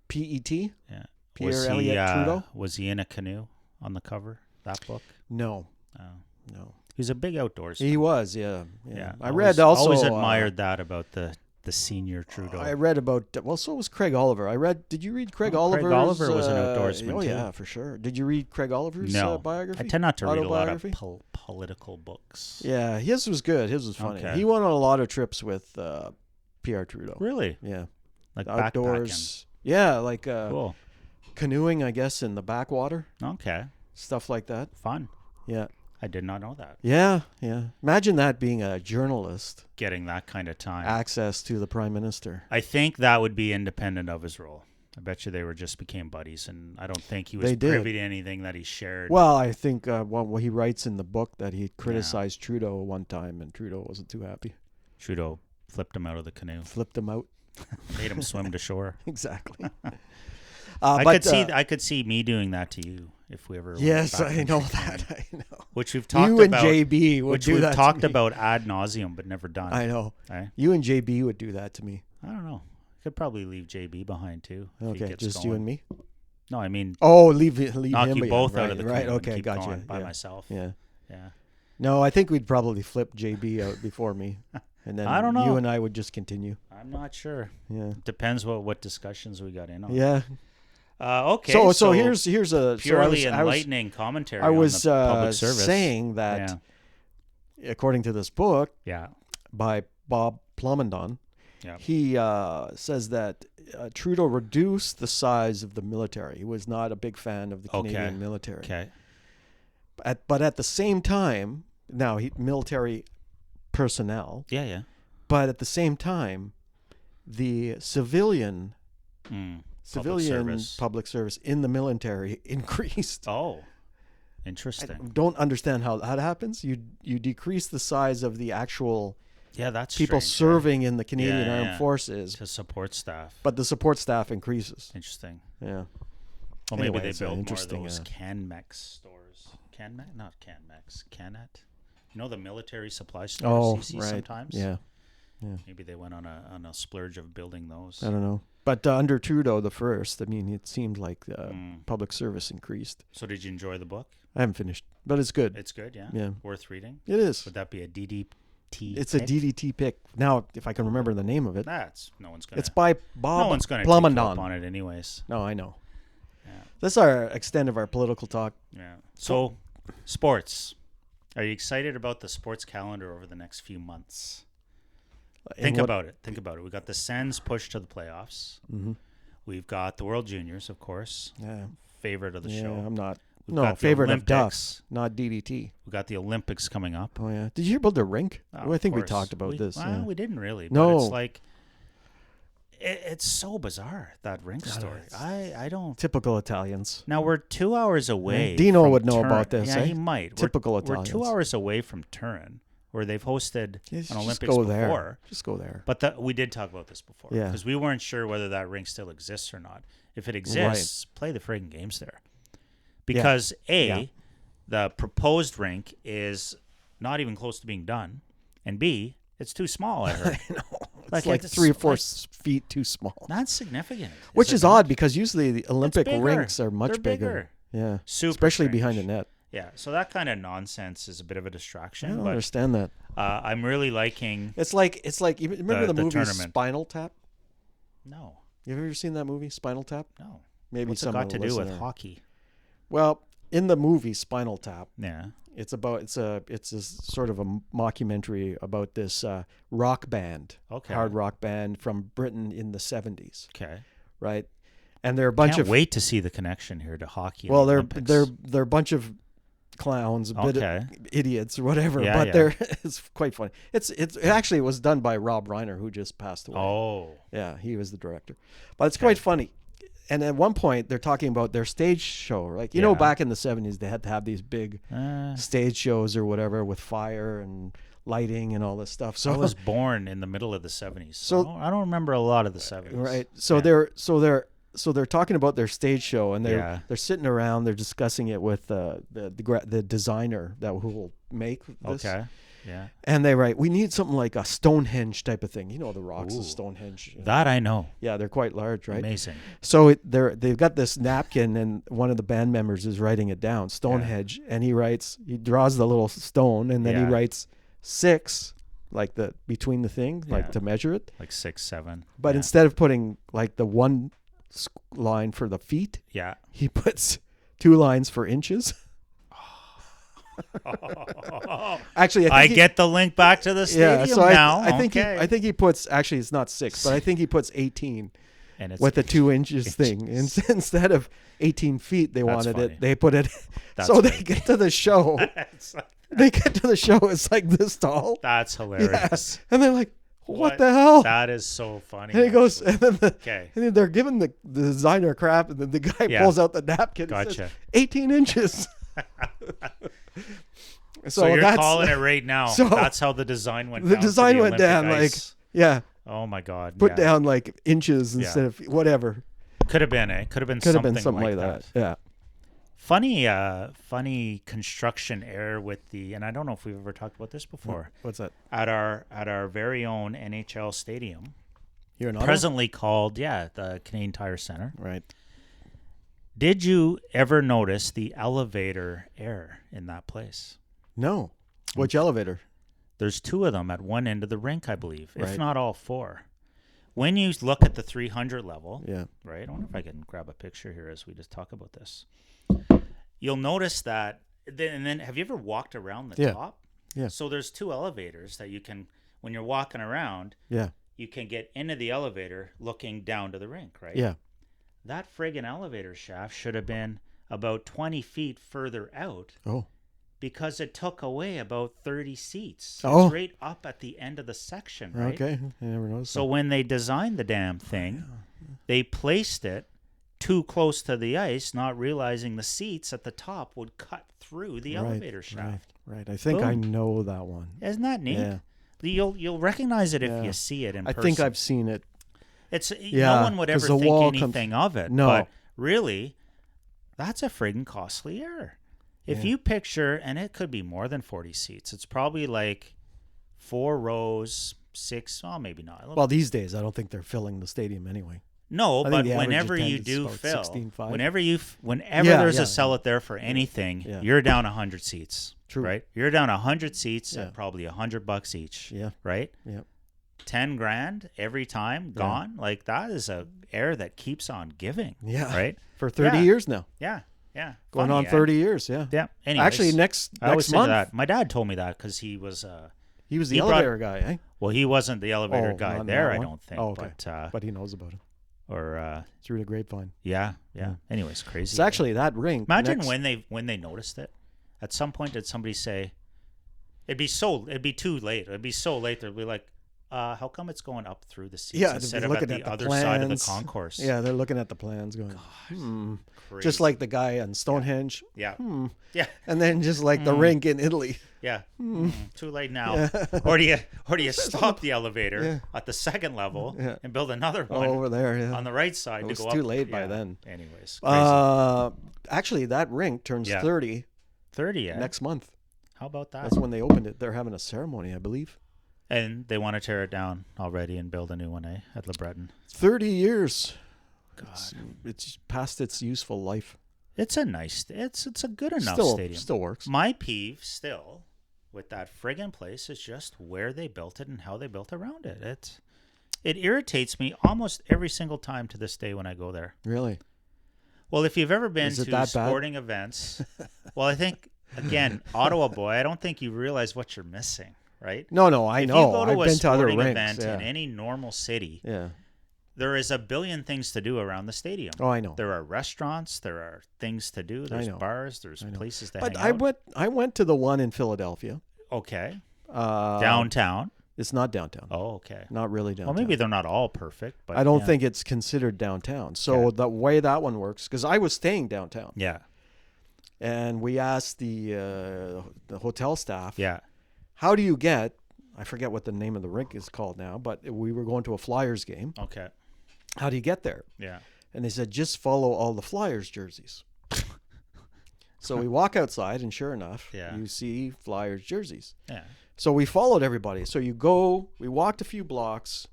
PET. Yeah. Pierre Elliott Trudeau. Was he in a canoe on the cover? That book? No, Oh. no. He's a big outdoorsman. He was, yeah. Yeah. I read also always admired that about the the senior Trudeau. I read about. Well, so was Craig Oliver. Did you read Craig Craig Oliver's? Oliver was an outdoorsman Oh too. yeah, for sure. Did you read Craig Oliver's biography? I tend not to read a lot of Autobiography? political books. Yeah, his was good. His was funny. Okay. He went on a lot of trips with Pierre Trudeau. Really? Yeah, Like outdoors. Yeah, like Cool. canoeing, I guess, in the backwater, Okay. stuff like that. Fun. Yeah, I did not know that. yeah. Imagine that being a journalist, Getting that kind of time. access to the prime minister. I think that would be independent of his role. I bet you they just became buddies, and I don't think he was They did. privy to anything that he shared. Well, I think what he writes in the book that he criticized Trudeau one time, and Trudeau wasn't too happy. Trudeau flipped him out of the canoe, Flipped him out. made him swim to shore. Exactly. I could see me doing that to you if we ever. went Yes, back I in know the that. canoe. I know. Which we've talked You and about. JB would Which do we've that. talked to me. about ad nauseum, but never done. I know. Eh? You and JB would do that to me. I don't know. Could probably leave JB behind too. If he Okay, gets just going. you and me. No, I mean Oh, leave knock him you behind. both right, out of the right. canoe and Okay, keep gotcha. going by yeah. myself. Yeah. Yeah. No, I think we'd probably flip JB out before me, and then I don't know. you and I would just continue. I'm not sure. Yeah. Depends what discussions we got in on. Yeah. Okay. So here's a purely so enlightening commentary. I was on the public service. saying that according to this book Yeah. by Bob Plomondon, Yeah. he says that Trudeau reduced the size of the military. He was not a big fan of the Canadian military. Okay. But at the same time, now military personnel, Yeah. Yeah. but at the same time, the civilian public service in the military increased. Oh, I interesting. don't understand how that happens. You decrease the size of the actual Yeah, that's people strange, serving in the Canadian Yeah, Armed yeah. Forces, to support staff. but the support staff increases. Interesting. Yeah. Well, Anyway, maybe they it's build more of interesting, those CanMex stores. CanMex, not CanMex, Canet. You know the military supply stores you see sometimes. Yeah. Maybe they went on a splurge of building those. I don't know. But under Trudeau the first, I mean, it seemed like public service increased. So did you enjoy the book? I haven't finished, but it's good. It's good, yeah. Yeah. Worth reading. It is. Would that be a DDT? It's pick? a DDT pick. Now, if I can remember the name of it, That's no one's gonna. it's by no Bob one's gonna take you up Plomondon. on it anyways. No, I know. Yeah. That's our extent of our political talk. Yeah. So, sports. Are you excited about the sports calendar over the next few months? Think about it. We got the Sens pushed to the playoffs. Mm-hmm. We've got the World Juniors, of course. Yeah. Favorite of the Yeah, show. I'm not. We've No, got the favorite of Duff, Olympics. not DDT. We got the Olympics coming up. Oh yeah. Did you hear about the rink? Oh, I think we of talked course. about this. Well, Yeah. we didn't really. No. But it's like it's so bizarre, that rink story. I don't. Typical Italians. Now we're 2 hours away. Dino from would know Turin. about this, Yeah, eh? he might. Typical we're Italians. 2 hours away from Turin, where they've hosted Just an Olympics go before. there. Just go there. But we did talk about this before. Yeah. Because we weren't sure whether that rink still exists or not. If it exists, play the friggin' games there. Because the proposed rink is not even close to being done, and B, it's too small. I heard. I know. Like, It's like it's 3 or 4 like- feet too small. That's significant. Which it is not? odd because usually the Olympic bigger. rinks are much They're bigger. Yeah. Super Especially behind the strange. net. Yeah, so that kind of nonsense is a bit of a I distraction. don't But understand that. I'm really liking. It's like you remember the movie tournament. Spinal Tap? No, You ever seen that movie Spinal Tap? no. Maybe What's it some got of to the do with listener- hockey? Well, in the movie Spinal Tap, Yeah. it's a sort of a mockumentary about this rock band, Okay. hard rock band from Britain in the 70s, Okay. right? And they're a bunch Can't of wait to see the connection here to hockey. and well, the they're Olympics. a bunch of clowns, a bit of Okay. idiots or whatever, Yeah, but yeah. they're it's quite funny. It actually was done by Rob Reiner, who just passed away. Oh. Yeah, he was the director. But it's quite funny. And at one point, they're talking about their stage show. Like, you know, Yeah. back in the 70s, they had to have these big stage shows or whatever with fire and lighting and all this stuff. So I was born in the middle of the 70s, So- so I don't remember a lot of the 70s. right. So Yeah. they're talking about their stage show, and Yeah. they're sitting around, they're discussing it with the designer who will make this. Okay. Yeah. And they write, we need something like a Stonehenge type of thing. You know, the rocks Ooh. of Stonehenge. That I know. Yeah, they're quite large, right? Amazing. So they've got this napkin, and one of the band members is writing it down, Stonehenge, and he draws the little stone, and then Yeah. he writes 6 like the between the thing, like Yeah. to measure it. Like 6, 7. But instead of putting like the one line for the feet, Yeah. he puts 2 lines for inches. Actually, I get the link back to the stadium now. I think he puts, actually it's not 6, but I think he puts 18 and it's with the 2 inches thing. Instead of 18 feet, they wanted funny. it. They put it. That's so funny. they get to the show. It's like this tall. That's hilarious. Yeah. And they're like, what the hell? That is so funny. And he goes, and then, okay. and then they're giving the designer crap, and then the guy Yeah. pulls out the napkin. And Gotcha. says, 18 inches. So you're that's, calling it right now. so That's how the design went down. the for design the went Olympic down ice. yeah. Oh my God. Put yeah. down like inches instead of whatever. Could have been, Could have been Could have something, been something like that. Yeah. Funny construction error with the, and I don't know if we've ever talked about this before. What's that? At our very own NHL stadium, Here in Ottawa? presently called the Canadian Tire Center. Right. Did you ever notice the elevator error in that place? No. Which elevator? There's 2 of them at one end of the rink, I believe, if Right. not all 4. When you look at the 300 level, Yeah. right? I wonder if I can grab a picture here as we just talk about this. You'll notice that, and then have you ever walked around the Yeah. top? Yeah. So there's 2 elevators that you can, when you're walking around, Yeah. you can get into the elevator looking down to the rink, right? Yeah. That friggin' elevator shaft should have been about 20 feet further out Oh. because it took away about 30 seats. Oh. It's right up at the end of the section, right? Okay. I never noticed. So when they designed the damn thing, they placed it too close to the ice, not realizing the seats at the top would cut through the elevator shaft. Right. I think I Boom. know that one. Isn't that neat? Yeah. You'll recognize it if Yeah. you see it in I person. think I've seen it. It's Yeah, no one would 'cause ever the think wall anything of it. No. But really, that's a friggin' costly error. If Yeah. you picture, and it could be more than 40 seats, it's probably like 4 rows, 6, well, maybe not. Well, these days, I don't think they're filling the stadium anyway. No, I think but the average whenever you attendance do is about fill, 16.5. whenever Yeah, there's yeah. a sell it there for anything, Yeah. you're down 100 seats. True. Right? You're down 100 seats Yeah. at probably $100 each. Yeah. Right? Yep. 10 grand every time gone. Like that is a air that keeps on giving. Yeah. Right? For 30 Yeah. years now. Yeah. Yeah. Going Funny, on eh? 30 years. Yeah. Yeah. Anyways, Actually, next I always month, think of that. My dad told me that because he was he was the he brought- elevator guy, eh? well, he wasn't the elevator Oh, guy not there, that I one? don't think. Oh, okay. But But he knows about it or through the grapevine. yeah. Yeah. Anyways, crazy. It's actually that rink. Imagine next- when they noticed it. At some point, did somebody say, it'd be too late. It'd be so late. They'd be like, how come it's going up through the seats Yeah, instead they're of at looking the at the other side of the plans. concourse? Yeah, they're looking at the plans going, Crazy. just like the guy on Stonehenge. yeah, Hmm. yeah, And then just like the rink in Italy. yeah. Too late now. Or do you stop the elevator at the second level Yeah. and build another one Over there, yeah. on the right side It to was go up? too late by Yeah. then. Anyways, crazy. Actually, that rink turns Yeah. 30 30. Yeah. next month. How about that? That's when they opened it. They're having a ceremony, I believe. And they want to tear it down already and build a new one, at Le Breton. 30 years. God. It's past its useful life. It's a nice. It's a good enough Still, stadium. still works. My peeve still with that friggin' place is just where they built it and how they built around it. It irritates me almost every single time to this day when I go there. Really? Well, if you've ever been Is it to that bad? sporting events, well, I think again, Ottawa boy, I don't think you realize what you're missing, right? No, I if know. you go to I've a been to other sporting rinks. event Yeah. in any normal city, Yeah. there is a billion things to do around the stadium. Oh, I know. There are restaurants, there are things to do, there's know. bars, there's I know. places to But hang out. I went to the one in Philadelphia. Okay. Downtown. Downtown. It's not downtown. Oh, okay. Not really downtown. Well, maybe they're not all perfect, but I don't yeah. think it's considered downtown. So Okay. the way that one works, because I was staying downtown, Yeah. and we asked the hotel staff, Yeah. how do you get? I forget what the name of the rink is called now, but we were going to a Flyers game. Okay. How do you get there? Yeah. And they said, just follow all the Flyers jerseys. So we walk outside, and sure enough, Yeah. you see Flyers jerseys. Yeah. So we followed everybody. So we walked a few blocks,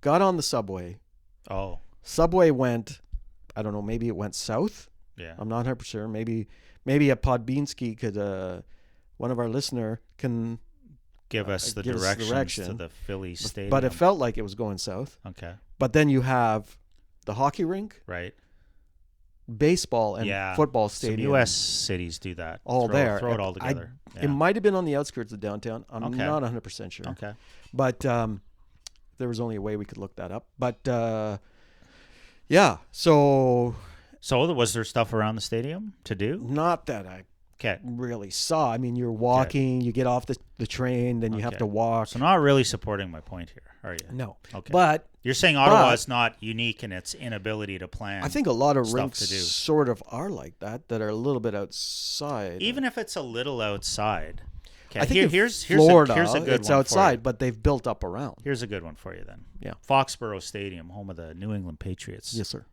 got on the subway. Oh. Subway went, I don't know, maybe it went south. Yeah. I'm not 100% sure. Maybe a Podbeanski could, one of our listener can give us the give us directions to direction. the Philly stadium. But it felt like it was going south. Okay. But then you have the hockey rink, Right. baseball, and football Some stadium. U.S. cities do that. All there. Throw it all together. It might have been on the outskirts of downtown. I'm Okay. not 100% sure. Okay. But there was only a way we could look that up. But yeah, so was there stuff around the stadium to do? not that I Okay. really saw. I mean, you're walking, you get off the train, then you have Okay. to walk. So not really supporting my point here, are you? No. Okay. But You're saying Ottawa is not unique in its inability to plan. I think a lot of stuff rinks to do. sort of are like that are a little bit outside. Even if it's a little outside. Okay. I think here's Florida, here's a good it's one outside, but they've built up around. Here's a good one for you then. Yeah. Foxborough Stadium, home of the New England Patriots. Yes, sir.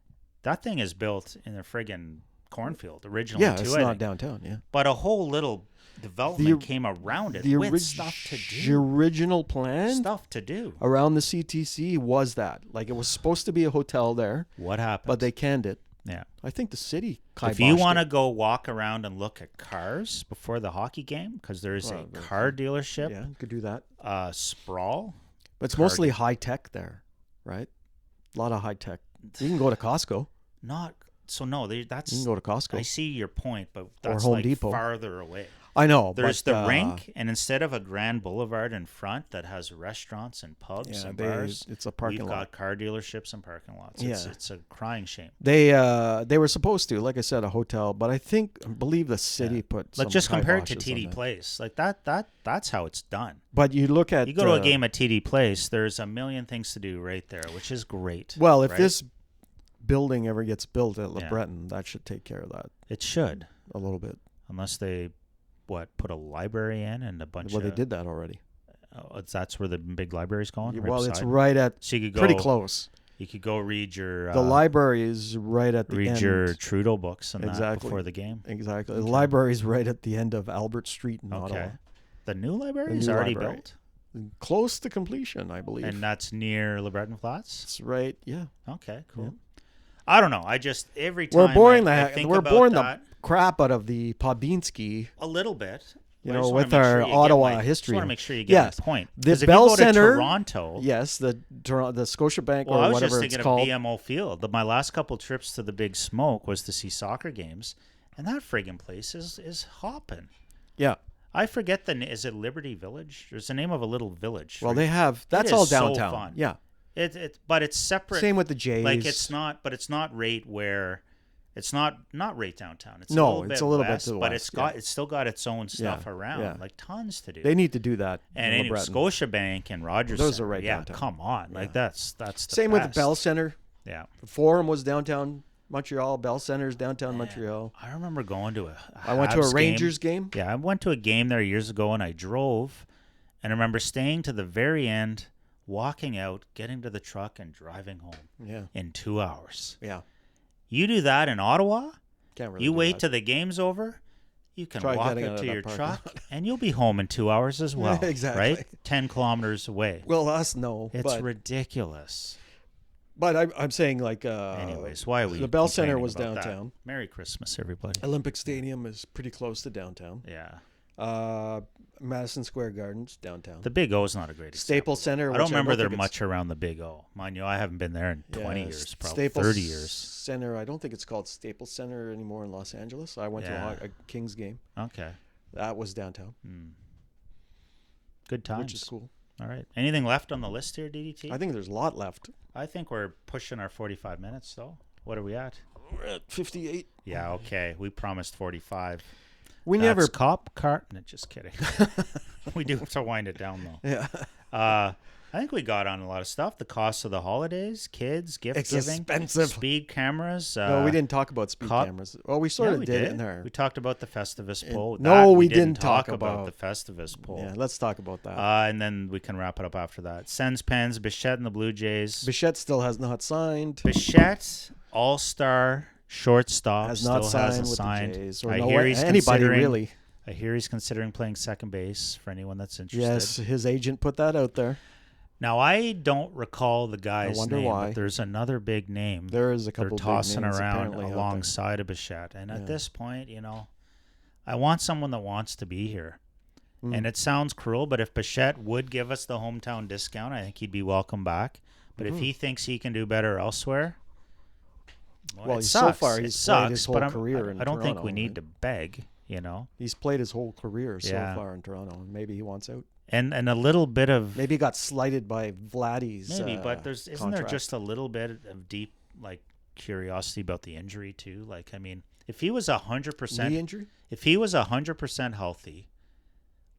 That thing is built in a friggin' cornfield originally Yeah, too. it's I not think. downtown. Yeah. But a whole little development came around it with stuff to The do. original plan Stuff to do. around the CTC was that. Like, it was supposed to be a hotel there, What happened? but they canned it. Yeah. I think the city If you want to to go walk around and look at cars before the hockey game, because there's a car dealership, yeah, you could do that. Sprawl. But it's mostly high tech there, right? A lot of high tech. You can go to Costco. Not so. No, that's. You can go to Costco. I see your point, but that's Home like Depot. farther away. I know. There's but, the rink, and instead of a grand boulevard in front that has restaurants and pubs and bars, it's a parking we've lot. got car dealerships and parking lots. Yeah. It's a crying shame. They were supposed to, like I said, a hotel, but I believe the city put some Like just compare it to kiboshes on TD that. Place. Like that's how it's done. But you look at You go to a game at TD Place, there's a million things to do right there, which is great. Well, if right? this building ever gets built at Yeah. LeBreton, that should take care of that It should, a little bit. unless they put a library in and a bunch Well, of. they did that already. That's where the big library's going. Well, right it's beside? right at So you could go pretty close. You could go read your The library is right at the read end. your Trudeau books and that Exactly. before the game. Exactly. The library is right at the end of Albert Street in Ottawa. Okay. The new library The is new already library. built, Close to completion, I believe. and that's near LeBreton Flats. It's right, yeah. Okay, cool. Yeah. I don't know. I just every time We're boring I think we're about boring that, the crap out of the Podbeanski, a little bit. you But I just know, wanna with make our sure you get Ottawa my- history. Just want to make sure you get Yes. my point. The 'Cause if Bell you go Center- to Toronto. Yes, the Scotiabank Well, or I was whatever just it's thinking of called. BMO Field. My last couple trips to the Big Smoke was to see soccer games, and that friggin' place is hopping. Yeah. I forget is it Liberty Village? There's the name of a little village. Well, right? they have. That's is all so downtown. fun. Yeah. But it's separate. Same with the Jays. Like it's not right where. It's not right downtown. It's No, a little it's bit a little bit west, to the but west, it's still got its own stuff Yeah, around, yeah. like tons to do. They need to do that. and in anyway, LeBreton. Scotiabank and Rogers. Those Center, are right yeah, downtown. come on, like that's the Same with the best. Bell Center. Yeah, The Forum was downtown Montreal. Bell Center's downtown Montreal. I remember going to a I went to a Habs Rangers game. Yeah, I went to a game there years ago, and I drove, and I remember staying to the very end, walking out, getting to the truck, and driving home Yeah. in 2 hours. Yeah. You do that in Ottawa? Can't really You do wait that. till the game's over. You can Try walk getting out out of to that your parking truck, lot. and you'll be home in 2 hours as well. Exactly. Right? 10 kilometers away. Well, us no. It's ridiculous. But I'm saying like. Anyways, why are we? The Bell Center complaining was about that? downtown. Merry Christmas, everybody. Olympic Stadium is pretty close to downtown. Yeah. Madison Square Gardens downtown. The Big O is not a great example. Staples Center. I don't which remember there think much around the Big O. Mind you, I haven't been there in 20 Yeah, years, probably Staples 30 years. Center. I don't think it's called Staples Center anymore in Los Angeles. I went Yeah. to a Kings game. Okay. That was downtown, Good times. which is cool. All right. Anything left on the list here, DDT? I think there's a lot left. I think we're pushing our 45 minutes, though. What are we at? We're at 58. Yeah, okay. We promised 45. We That's never. cop car. No, just kidding. We do have to wind it down though. Yeah. I think we got on a lot of stuff. The cost of the holidays, kids, gift It's giving, expensive. speed cameras. No, we didn't talk about speed cameras. Well, we sort Yeah, of we did in there. We talked about the Festivus poll. no, That we didn't didn't talk about about- the Festivus poll. Yeah, let's talk about that. And then we can wrap it up after that. Sens Pens, Bichette and the Blue Jays. Bichette still has not signed. Bichette, all-star shortstop, Has not still signed hasn't with the signed. Jays. Or I no hear way- he's anybody considering- really. I hear he's considering playing second base for anyone that's interested. Yes, his agent put that out there. Now, I don't recall the guy's wonder name, why. but there's another big name There is a they're couple tossing big names around apparently out there. alongside of Bichette. And Yeah. at this point, I want someone that wants to be here. And it sounds cruel, but if Bichette would give us the hometown discount, I think he'd be welcome back. But if he thinks he can do better elsewhere, Well, it so sucks. far It he's sucks, played his whole but career in I don't think Toronto, we need right? to beg, you know. He's played his whole career so Yeah. far in Toronto, and maybe he wants out. And a little bit of Maybe he got slighted by Vladdy's. maybe, but isn't there contract. just a little bit of deep like curiosity about the injury too? Like, I mean, if he was 100%, knee injury? if he was 100% healthy,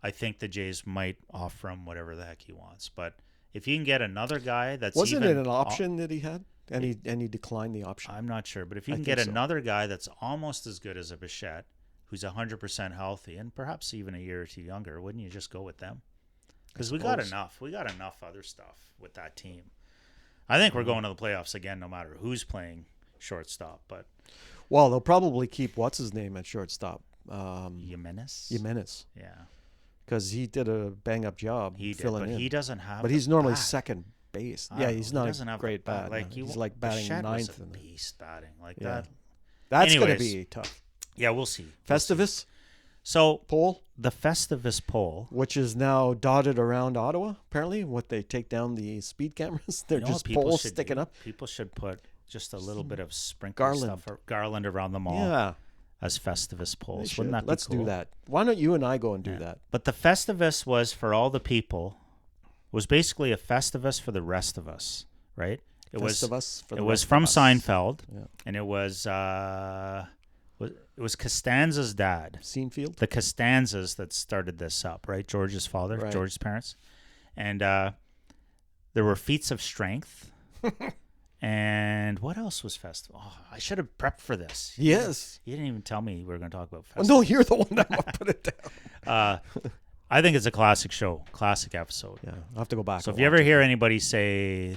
I think the Jays might offer him whatever the heck he wants. But if you can get another guy that's Wasn't even it an option that he had, and he declined the option? I'm not sure, but if you I can think get so. another guy that's almost as good as a Bichette, who's 100% healthy and perhaps even a year or two younger, wouldn't you just go with them? Because we got enough. We got enough other stuff with that team. I think we're going to the playoffs again, no matter who's playing shortstop. But Well, they'll probably keep what's his name at shortstop. Jimenez, Yeah, yeah, because he did a bang up job he did, filling but in. he doesn't have. But the he's normally bat. second base. I Yeah, don't he's know. He not doesn't a have the great bat. bat. Like He's like batting Bichette was ninth. a beast batting like Yeah. that. That's going to Anyways. be tough. Yeah, we'll see. Festivus So poll, the Festivus poll. which is now dotted around Ottawa. Apparently, what they take down the speed cameras, they're You know what just people poles should sticking do? up. People should put just a little bit of sprinkle Garland. stuff or garland around them all Yeah, as Festivus they polls. should. Wouldn't that be Let's cool? do that. Why don't you and I go and do Yeah. that? But the Festivus was for all the people. Was basically a Festivus for the rest of us, right? It Festivus for the was rest of from us. Seinfeld, Yeah. and it was Costanza's dad. Seinfeld. The Costanzas that started this up, right? George's father, Right. George's parents. And there were feats of strength. And what else was festival? Oh, I should have prepped for this. Yes. You didn't even tell me we were going to talk about Oh, festival. no, you're the one that put it down. I think it's a classic show, classic episode. Yeah, I'll have to go back. So and if you ever watch it. hear anybody say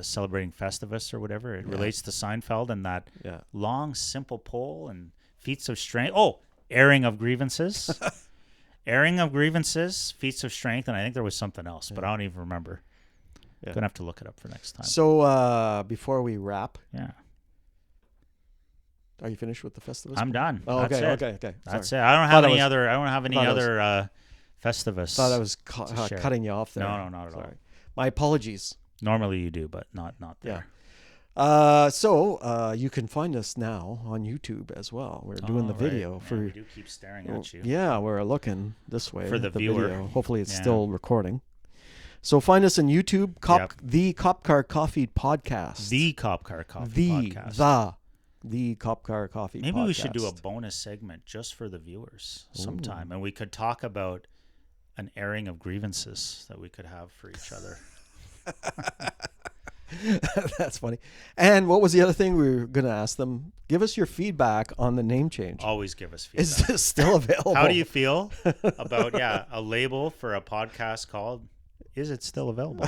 celebrating Festivus or whatever, it relates to Seinfeld and that Yeah. long, simple poll and feats of strength. Oh, airing of grievances. Airing of grievances, feats of strength, and I think there was something else, but I don't even remember. Yeah. Gonna have to look it up for next time. So before we wrap, Yeah, are you finished with the Festivus? I'm done. Oh, That's okay, it. okay. That's Sorry. it. I don't Thought have I any was- other. I don't have any thought I was- other Festivus. Thought I was share. cutting you off there. No, not at all. Sorry. My apologies. Normally you do, but not there. So you can find us now on YouTube as well. We're doing the Oh, video right. for. Man, we do keep staring at you. Yeah, we're looking this way For the at viewer. video. Hopefully, it's Yeah. still recording. So find us on YouTube. Yep. The Cop Car Coffee Podcast. The Cop Car Coffee podcast. The Cop Car Coffee. Maybe we should do a Podcast. bonus segment just for the viewers sometime, and we could talk about an airing of grievances that we could have for each other. That's funny. And what was the other thing we were going to ask them? Give us your feedback on the name change. Always give us feedback. Is this still available? How do you feel about a label for a podcast called "Is It Still Available"?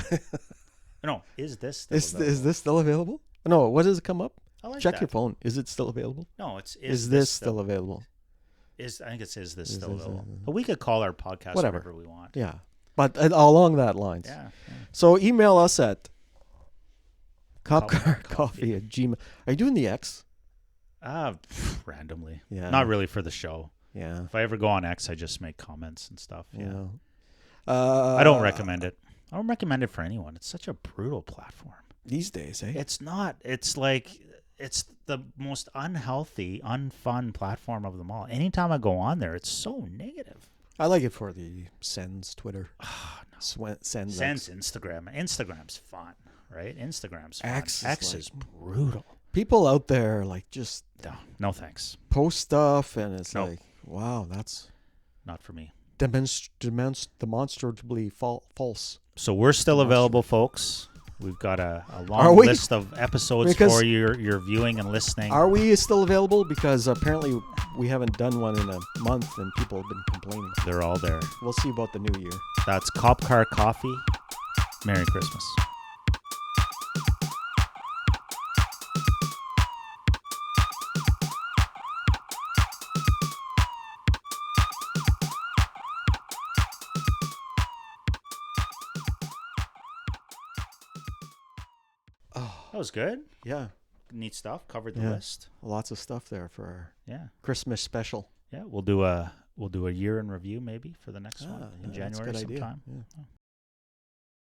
No, is this still available? Is this still available? No, what does it come up? I like Check that. your phone. Is it still available? No, it's Is this still available? I think it says this Is still this available. available? But we could call our podcast Whatever. whatever we want. Yeah. But along that lines. Yeah. So email us at Copcarcoffee. copcarcoffee@gmail. Are you doing the X? Randomly. Yeah. Not really for the show. Yeah. If I ever go on X, I just make comments and stuff. Yeah. I I don't recommend it. I don't recommend it for anyone. It's such a brutal platform. these days, eh? It's not. It's like it's the most unhealthy, unfun platform of them all. Anytime I go on there, it's so negative. I like it for the Sends Twitter. Sends Sends X. Instagram. Instagram's fun, right? Instagram's fun. X is X like- is brutal. People out there like just No thanks. post stuff, and it's Nope. like, wow, that's Not for me. demonstrably false. So we're still available, folks. We've got a Are long we? list of episodes Because- for your viewing and listening. Are we still available? Because apparently we haven't done one in a month, and people have been complaining. They're all there. We'll see about the new year. That's Cop Car Coffee. Merry Christmas. Oh, That was good. yeah. Neat stuff. Covered the Yeah. list. Lots of stuff there for our Yeah. Christmas special. Yeah. We'll do a we'll do a year in review maybe for the next one in that's a January good idea. sometime. Yeah.